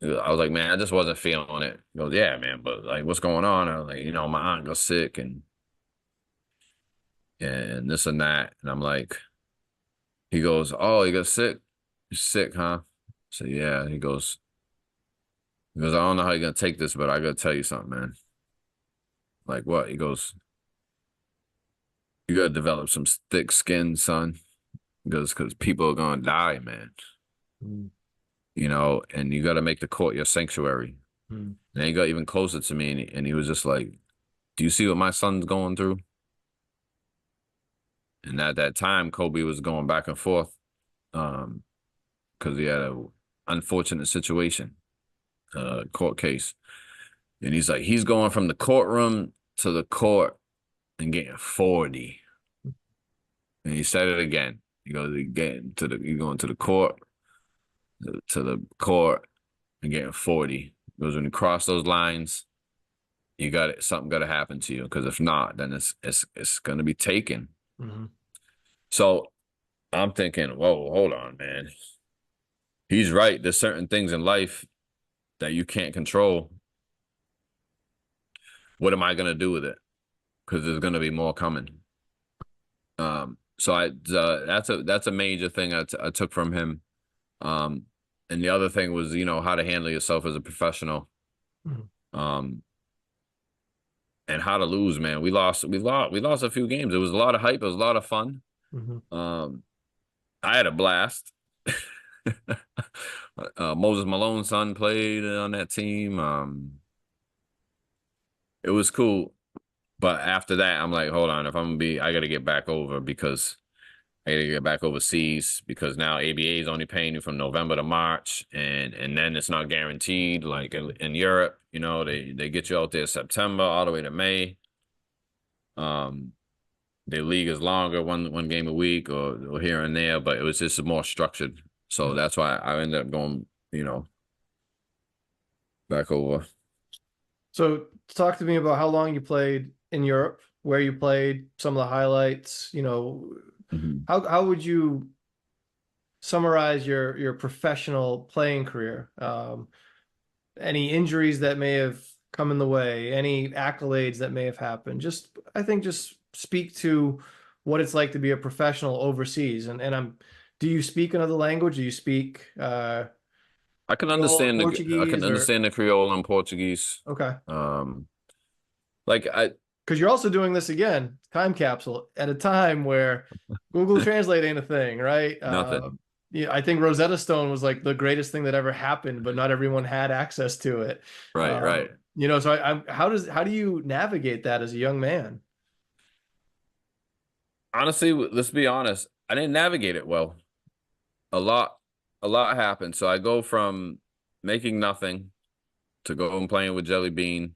I was like, man, I just wasn't feeling it. He goes, yeah, man, but like, what's going on? I was like, my aunt got sick and this and that. And I'm like, he goes, oh, you got sick? You're sick, huh? I said, yeah. He goes, I don't know how you're gonna take this, but I gotta tell you something, man. Like what? He goes, you gotta develop some thick skin, son. He goes, because people are gonna die, man. Mm. And you gotta make the court your sanctuary. Mm. And he got even closer to me, and he was just like, do you see what my son's going through? And at that time, Kobe was going back and forth, because he had a unfortunate situation, court case. And he's like, he's going from the courtroom to the court and getting 40. And he said it again. He goes, you're going to the court, to the court and getting 40. He goes, when you cross those lines, you got it. Something got to happen to you, because if not, then it's going to be taken. Mhm. So I'm thinking, whoa, hold on, man. He's right. There's certain things in life that you can't control. What am I going to do with it? Because there's going to be more coming. So that's a major thing I took from him. And the other thing was, how to handle yourself as a professional. Mhm. Um, and how to lose, man. We lost a few games. It was a lot of hype. It was a lot of fun. Mhm. Um, I had a blast. Moses Malone's son played on that team. It was cool. But after that, I'm like, hold on, if I'm gonna be, I gotta get back over, because I gotta get back overseas, because now ABA is only paying you from November to March, and then it's not guaranteed. Like in Europe, they get you out there September all the way to May. Um, the league is longer, one game a week, or here and there, but it was just more structured. So Yeah. that's why I ended up going, back over. So talk to me about how long you played in Europe, where you played, some of the highlights, Mhm. how would you summarize your professional playing career? Any injuries that may have come in the way, any accolades that may have happened. I think just speak to what it's like to be a professional overseas. Do you speak another language? Do you speak I can Creole or understand Portuguese or the Creole and Portuguese. okay. Um, like I Because you're also doing this again, time capsule, at a time where Google Translate ain't a thing, right? Nothing. Yeah, I think Rosetta Stone was like the greatest thing that ever happened, but not everyone had access to it. Right, right. So how do you navigate that as a young man? Honestly, let's be honest. I didn't navigate it well. A lot, a lot happened. So I go from making nothing to go and playing with Jellybean.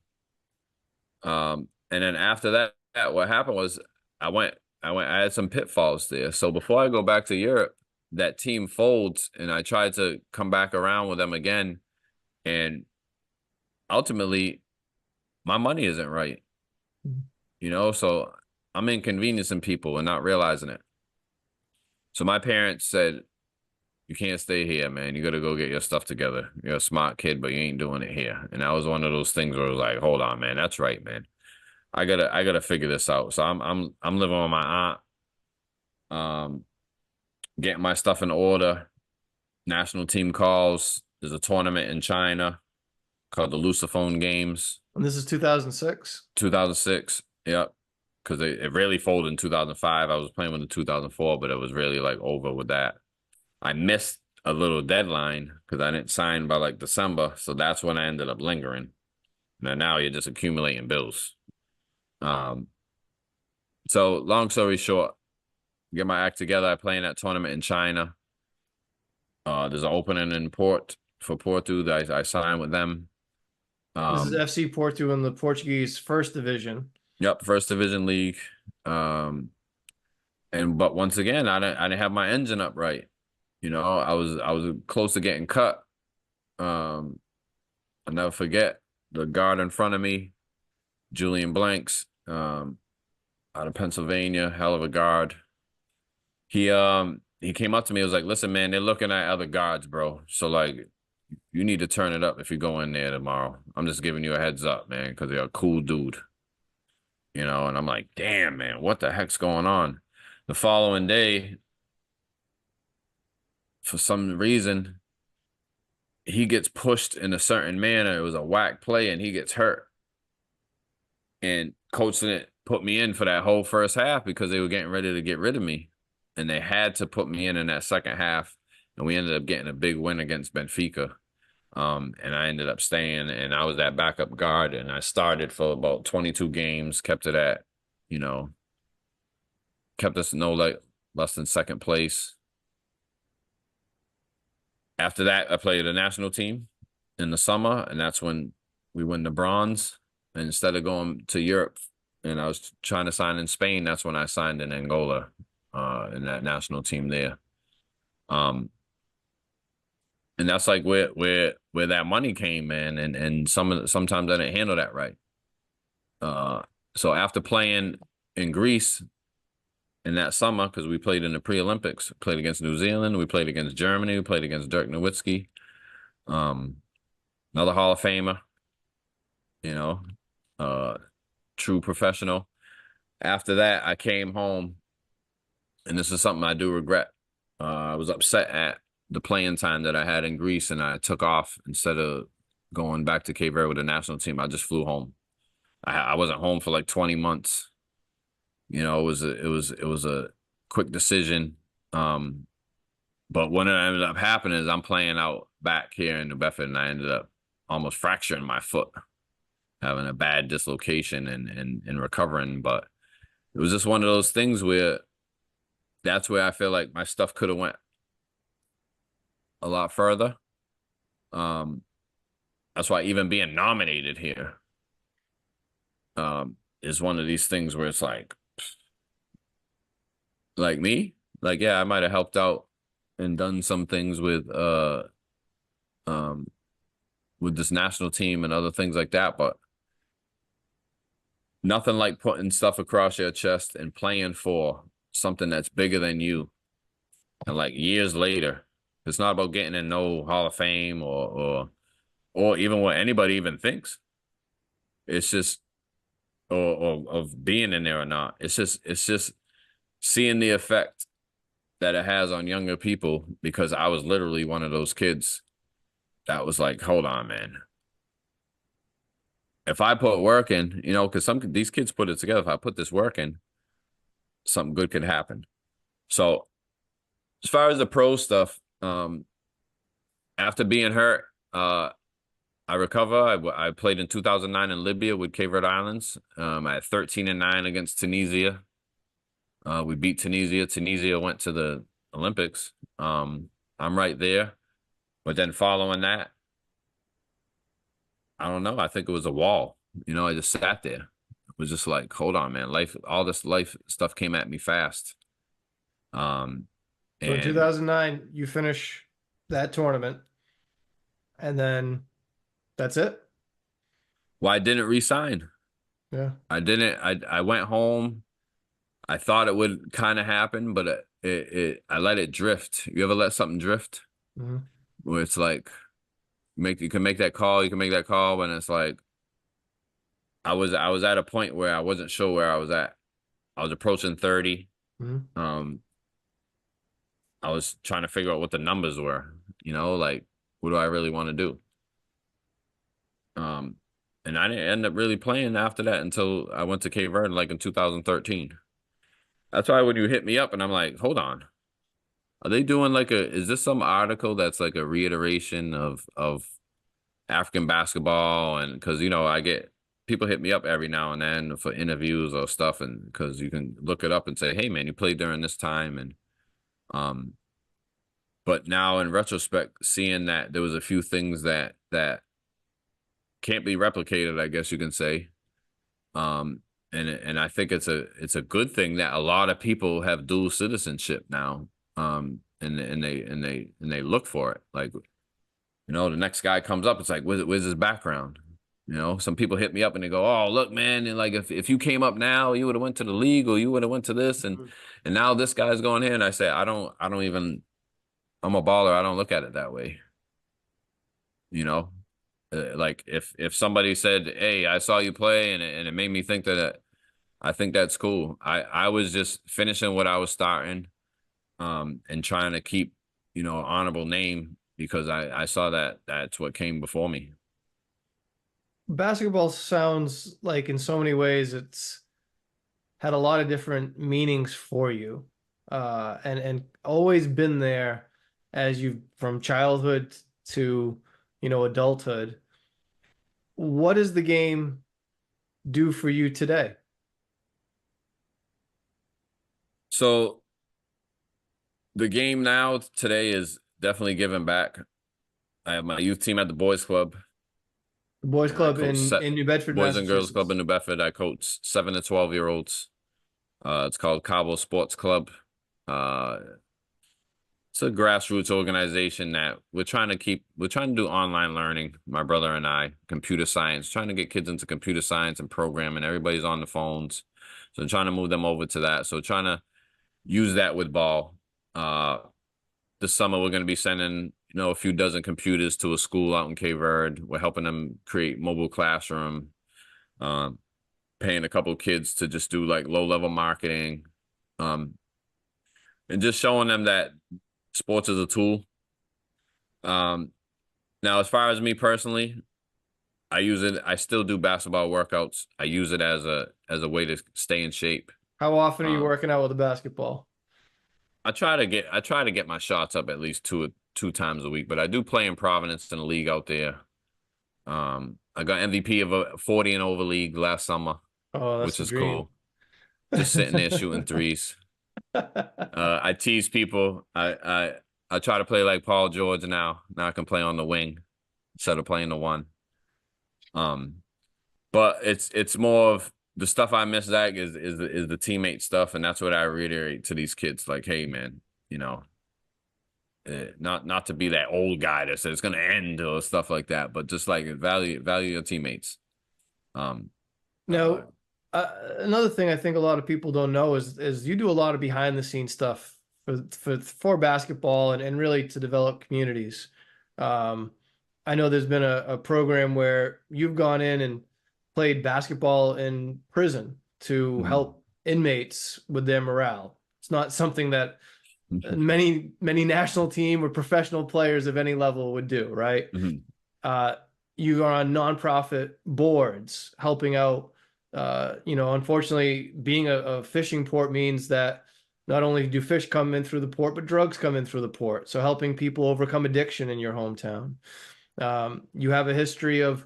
And then after that, what happened was I had some pitfalls there. So before I go back to Europe, that team folds, and I tried to come back around with them again. And ultimately, my money isn't right, so I'm inconveniencing people and not realizing it. So my parents said, you can't stay here, man. You got to go get your stuff together. You're a smart kid, but you ain't doing it here. And that was one of those things where it was like, hold on, man, that's right, man. I gotta figure this out. So I'm living with my aunt, getting my stuff in order. National team calls. There's a tournament in China called the Lusophone Games, And this is 2006. 2006. Yep. Because it really folded in 2005. I was playing with the 2004, but it was really like over with that. I missed a little deadline because I didn't sign by like December. So that's when I ended up lingering. Now you're just accumulating bills. Um, so long story short, get my act together. I play in that tournament in China. There's an opening in Porto that I signed with them. This is Um, FC Porto in the Portuguese first division. yep, first division league. Um, but once again, I didn't have my engine up right. I was close to getting cut. Um, I'll never forget the guard in front of me, Julian Blanks, out of Pennsylvania, hell of a guard. He came up to me. He was like, "Listen, man, they're looking at other guards, bro. So like, you need to turn it up if you go in there tomorrow. I'm just giving you a heads up, man, because you're a cool dude." And I'm like, "Damn, man, what the heck's going on?" The following day, for some reason, he gets pushed in a certain manner. It was a whack play, and he gets hurt. And coach didn't put me in for that whole first half because they were getting ready to get rid of me. And they had to put me in that second half. And we ended up getting a big win against Benfica. And I ended up staying, and I was that backup guard, and I started for about 22 games, kept it at, you know, kept us no like less than second place. After that, I played a national team in the summer, and that's when we win the bronze. And instead of going to Europe, and I was trying to sign in Spain, that's when I signed in Angola, in that national team there. Um, and that's like where that money came, man. And sometimes I didn't handle that right. Uh, so after playing in Greece in that summer, because we played in the pre-Olympics, played against New Zealand, we played against Germany, we played against Dirk Nowitzki, another Hall of Famer, you know, uh, true professional. After that, I came home, and this is something I do regret. I was upset at the playing time that I had in Greece, and I took off instead of going back to Cape Verde with the national team. I just flew home. I wasn't home for like 20 months. It was a quick decision. But what ended up happening is I'm playing out back here in New Bedford, and I ended up almost fracturing my foot, having a bad dislocation and recovering. But it was just one of those things where that's where I feel like my stuff could have went a lot further. Um, that's why even being nominated here is one of these things where it's like me, like, yeah, I might have helped out and done some things um with this national team and other things like that, but nothing like putting stuff across your chest and playing for something that's bigger than you. And like years later, it's not about getting in no Hall of Fame or even what anybody even thinks. It's just or of being in there or not. It's just seeing the effect that it has on younger people, because I was literally one of those kids that was like, hold on, man. If I put work in, because these kids put it together. If I put this work in, something good could happen. So as far as the pro stuff, after being hurt, I recover. I played in 2009 in Libya with Cape Verde Islands. I had 13-9 against Tunisia. We beat Tunisia. Tunisia went to the Olympics. I'm right there. But then following that, I don't know. I think it was a wall. I just sat there. It was just like, hold on, man. All this life stuff came at me fast. Um, So in and 2009, you finish that tournament, and then that's it. well, I didn't resign. Yeah. I didn't. I went home. I thought it would kind of happen, but I let it drift. You ever let something drift? Mhm. Where it's like you can make that call, you can make that call, and it's like I was at a point where I wasn't sure where I was at. I was approaching 30. Mhm. Um, I was trying to figure out what the numbers were, like what do I really want to do? Um, and I didn't end up really playing after that until I went to Cape Verde like in 2013. That's why when you hit me up and I'm like, hold on. Are they doing is this some article that's like a reiteration of African basketball? And because, I get people hit me up every now and then for interviews or stuff, and because you can look it up and say, hey man, you played during this time. And um but now in retrospect, seeing that there was a few things that can't be replicated, I guess you can say. And I think it's a good thing that a lot of people have dual citizenship now. And they look for it. Like, the next guy comes up, it's like, where's his background? Some people hit me up and they go, "Oh, look, man, and like if you came up now, you would have went to the league or you would have went to this, and now this guy's going here." And I say, I don't even. I'm a baller. I don't look at it that way. You know, like if somebody said, "Hey, I saw you play," and it made me think that I think that's cool. I was just finishing what I was starting, and trying to keep, an honorable name because I saw that that's what came before me. Basketball sounds like in so many ways it's had a lot of different meanings for you, and always been there as you from childhood to adulthood. What does the game do for you today? So the game now today is definitely giving back. I have my youth team at the boys club, The boys and I club coach in New Bedford, boys and girls club in Massachusetts. New Bedford. I coach 7 to 12 year olds. It's called Cabo Sports Club. Uh, It's a grassroots organization that we're trying to do online learning, my brother and I, computer science, trying to get kids into computer science and programming. Everybody's on the phones. So trying to move them over to that. So trying to use that with ball. Uh, this summer we're going to be sending, a few dozen computers to a school out in Cape Verde. We're helping them create mobile classroom, um, paying a couple of kids to just do like low-level marketing, um, and just showing them that sports is a tool. Um, Now, as far as me personally, I use it. I still do basketball workouts. I use it as a way to stay in shape. How often are you Um, working out with a basketball? I try to get my shots up at least two times a week. But I do play in Providence in a league out there. I got MVP of a 40 and over league last summer, Oh, that's which the is dream. cool. Just sitting there shooting threes. I tease people. I try to play like Paul George now. Now I can play on the wing instead of playing the one. Um, But it's more of the stuff I miss, Zach, is the teammate stuff, and that's what I reiterate to these kids. Like, hey, man, not to be that old guy that says it's gonna end or stuff like that, but just like value your teammates. Um, uh, Now, another thing I think a lot of people don't know is you do a lot of behind the scenes stuff for basketball and really to develop communities. Um, I know there's been a program where you've gone in and played basketball in prison to mhm. help inmates with their morale. It's not something that many national team or professional players of any level would do, right? Mhm. Uh, you are on nonprofit boards helping out. Unfortunately, being a fishing port means that not only do fish come in through the port, but drugs come in through the port. So helping people overcome addiction in your hometown. You have a history of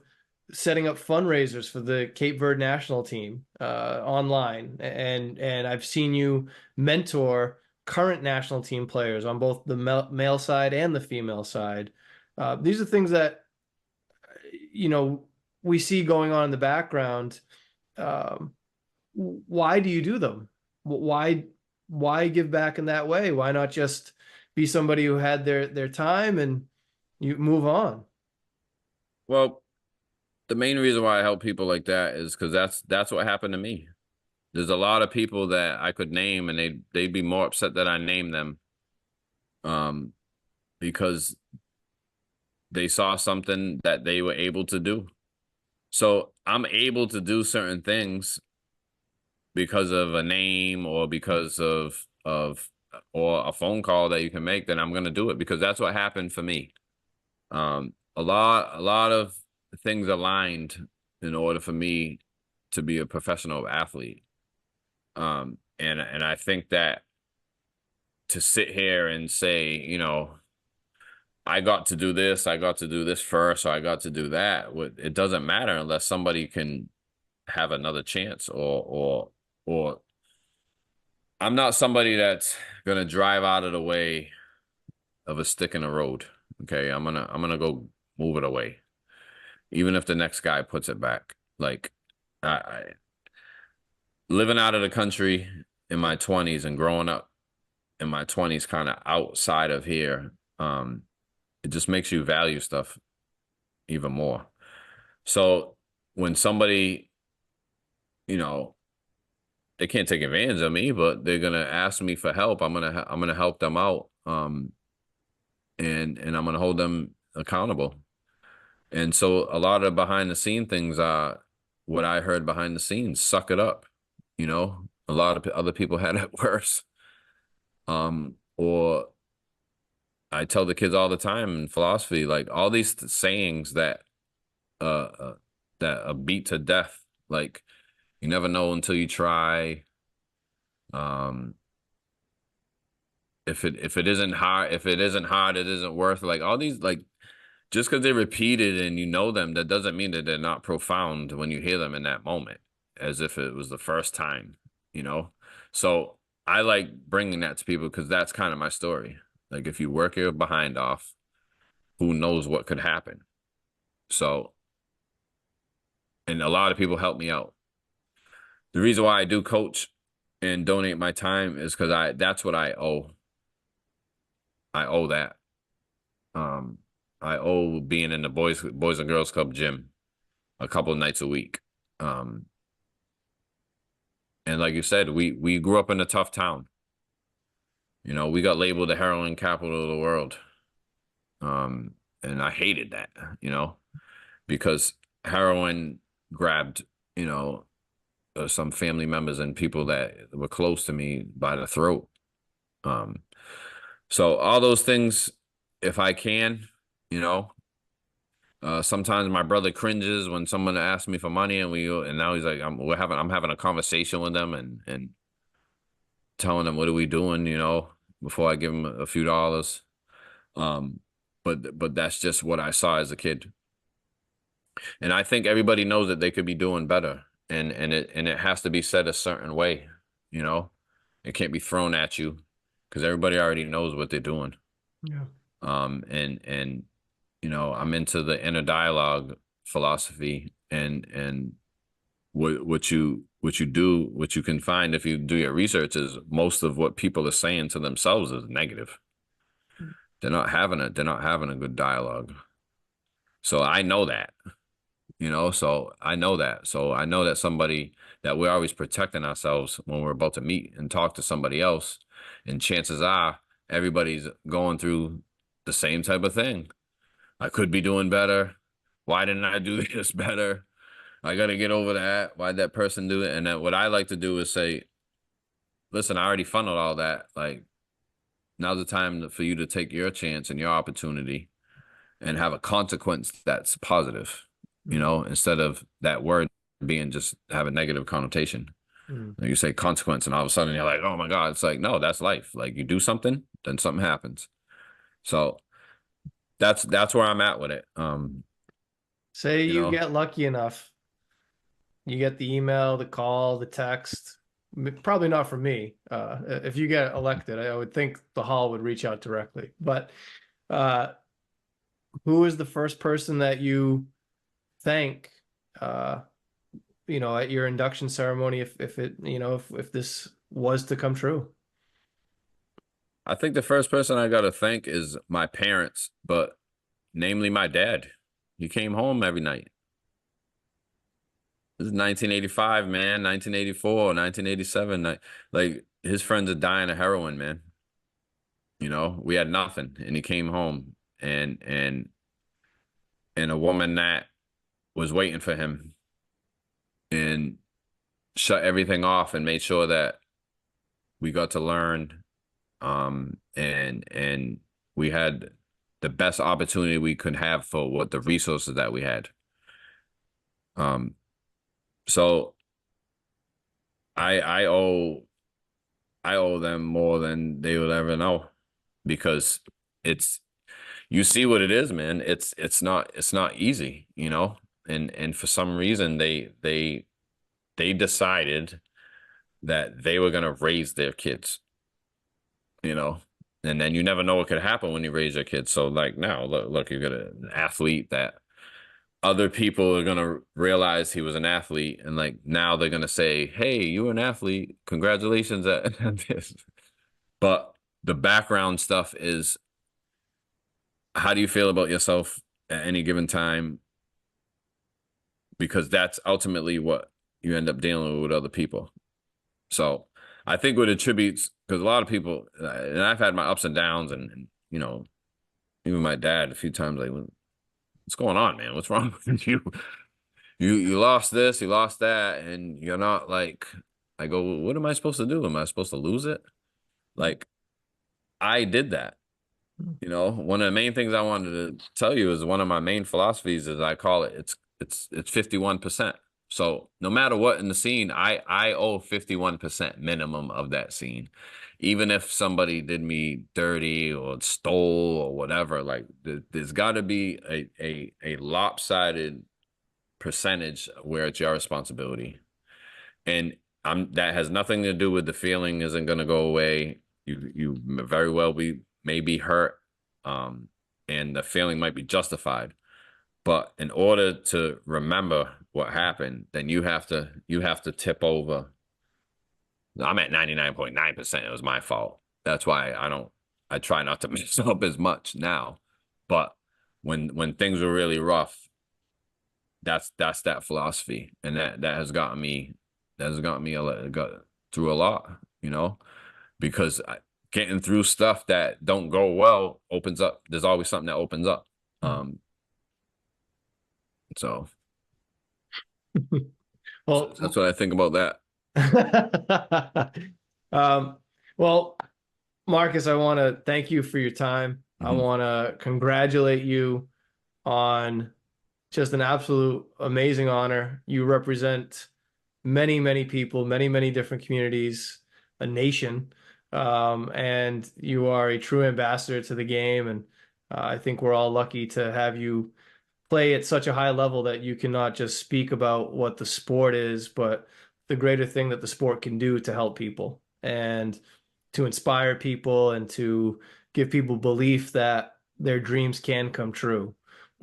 setting up fundraisers for the Cape Verde National Team online, and I've seen you mentor current national team players on both the male side and the female side. These are things that you know we see going on in the background. Um, why do you do them? Why give back in that way? Why not just be somebody who had their time and you move on? Well, the main reason why I help people like that is because that's what happened to me. There's a lot of people that I could name, and they'd be more upset that I named them, um, because they saw something that they were able to do. So I'm able to do certain things because of a name or because of or a phone call that you can make, then I'm gonna do it because that's what happened for me. A lot of things aligned in order for me to be a professional athlete. And I think that to sit here and say, I got to do this, I got to do this first, or I got to do that. It doesn't matter unless somebody can have another chance or I'm not somebody that's gonna drive out of the way of a stick in the road. Okay. I'm gonna go move it away. Even if the next guy puts it back. Like I living out of the country in my 20s and growing up in my 20s kind of outside of here, it just makes you value stuff even more. So when somebody, you know, they can't take advantage of me, but they're gonna ask me for help. I'm gonna help them out, and I'm gonna hold them accountable. And so a lot of behind the scene things are what I heard behind the scenes. Suck it up, A lot of other people had it worse. Or I tell the kids all the time in philosophy, like all these sayings uh, uh that are beat to death. Like you never know until you try. Um, if it isn't hard, it isn't worth it. Like all these like just because they're repeated and you know them, that doesn't mean that they're not profound when you hear them in that moment, as if it was the first time, you know? So I like bringing that to people because that's kind of my story. Like if you work your behind off, who knows what could happen? So, and a lot of people help me out. The reason why I do coach and donate my time is because that's what I owe. I owe that. Um, I owe being in the boys and girls club gym a couple of nights a week. Um, and like you said, we grew up in a tough town. You know, we got labeled the heroin capital of the world. Um, and I hated that, you know, because heroin grabbed, you know, some family members and people that were close to me by the throat. Um, so all those things, if I can, you know, sometimes my brother cringes when someone asks me for money, and now he's like, I'm having a conversation with them and telling them what are we doing, you know, before I give them a few dollars. Um, but that's just what I saw as a kid, and I think everybody knows that they could be doing better, and it has to be said a certain way, you know, it can't be thrown at you because everybody already knows what they're doing. Yeah. And you know, I'm into the inner dialogue philosophy, and what you can find if you do your research is most of what people are saying to themselves is negative. They're not having a good dialogue. So I know that, you know, so I know that. So I know that somebody that we're always protecting ourselves when we're about to meet and talk to somebody else. And chances are everybody's going through the same type of thing. I could be doing better. Why didn't I do this better? I got to get over that. Why'd that person do it? And then what I like to do is say, listen, I already funneled all that. Like, now's the time for you to take your chance and your opportunity and have a consequence that's positive, you Mm. know, instead of that word being just have a negative connotation. Mm. Like you say consequence, and all of a sudden you're like, oh my God, it's like, no, that's life. Like you do something, then something happens. So that's where I'm at with it. Say You you know, get lucky enough, you get the email, the call, the text. Probably not from me. If you get elected, I would think the hall would reach out directly. But uh, who is the first person that you thank? Uh, at your induction ceremony, if it, if this was to come true. I think the first person I got to thank is my parents, but namely my dad. He came home every night. This is 1985, man, 1984, 1987. Like his friends are dying of heroin, man. You know, we had nothing, and he came home, and a woman that was waiting for him and shut everything off and made sure that we got to learn, and we had the best opportunity we could have for what the resources that we had. Um, so I owe I owe them more than they will ever know because it's you see what it is, man. It's not easy, you know. And for some reason they decided that they were gonna raise their kids, you know. And then you never know what could happen when you raise your kids. So like now, look, you got an athlete that other people are gonna realize he was an athlete, and like now they're gonna say, "Hey, you were an athlete. Congratulations at this." But the background stuff is how do you feel about yourself at any given time? Because that's ultimately what you end up dealing with other people. So I think what attributes, because a lot of people, and I've had my ups and downs, and you know, even my dad a few times, like, what's going on, man? What's wrong with you? You lost this, you lost that, and you're not like, I go, what am I supposed to do? Am I supposed to lose it? Like, I did that. You know, one of the main things I wanted to tell you is one of my main philosophies is I call it it's 51%. So no matter what in the scene, I owe 51% minimum of that scene. Even if somebody did me dirty or stole or whatever, like there's got to be a lopsided percentage where it's your responsibility. And that has nothing to do with the feeling isn't going to go away. You very well may be hurt, um, and the feeling might be justified. But in order to remember what happened, then you have to tip over. I'm at 99.9%. It was my fault. That's why I try not to mess up as much now. But when things were really rough, that's that philosophy, and that has gotten me got through a lot, because getting through stuff that don't go well opens up. There's always something that opens up. So Well, that's what I think about that. um, well, Marques, I want to thank you for your time. I Mhm. want to congratulate you on just an absolute amazing honor. You represent many, many people, many, many different communities, a nation, and you are a true ambassador to the game. And I think we're all lucky to have you play at such a high level that you cannot just speak about what the sport is, but the greater thing that the sport can do to help people and to inspire people and to give people belief that their dreams can come true.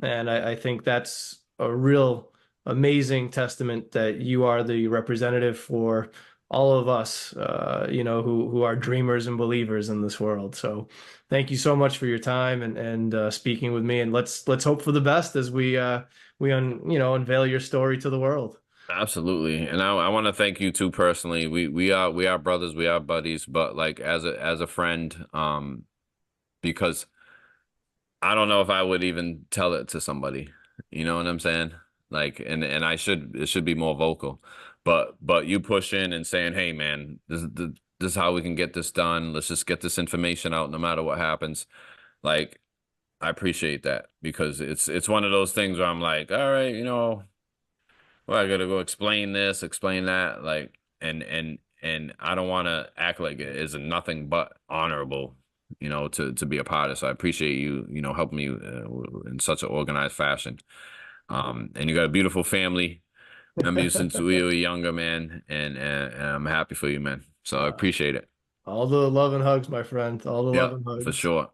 And I think that's a real amazing testament that you are the representative for all of us, who are dreamers and believers in this world. So thank you so much for your time and speaking with me. And let's hope for the best as we unveil your story to the world. Absolutely. And I want to thank you too personally. We are brothers, we are buddies, but like as a friend, because I don't know if I would even tell it to somebody. You know what I'm saying? Like, and it should be more vocal. But you push in and saying, "Hey man, this is how we can get this done. Let's just get this information out no matter what happens." Like, I appreciate that, because it's one of those things where I'm like, "All right, well, I gotta go explain this, explain that," like, and I don't want to act like it is nothing but honorable, to be a part of. So I appreciate you, helping me in such an organized fashion. And you got a beautiful family. Remember you since we were younger, man, and I'm happy for you, man. So I Uh, appreciate it. all the love and hugs, my friend. All the Yeah, love and for hugs. sure.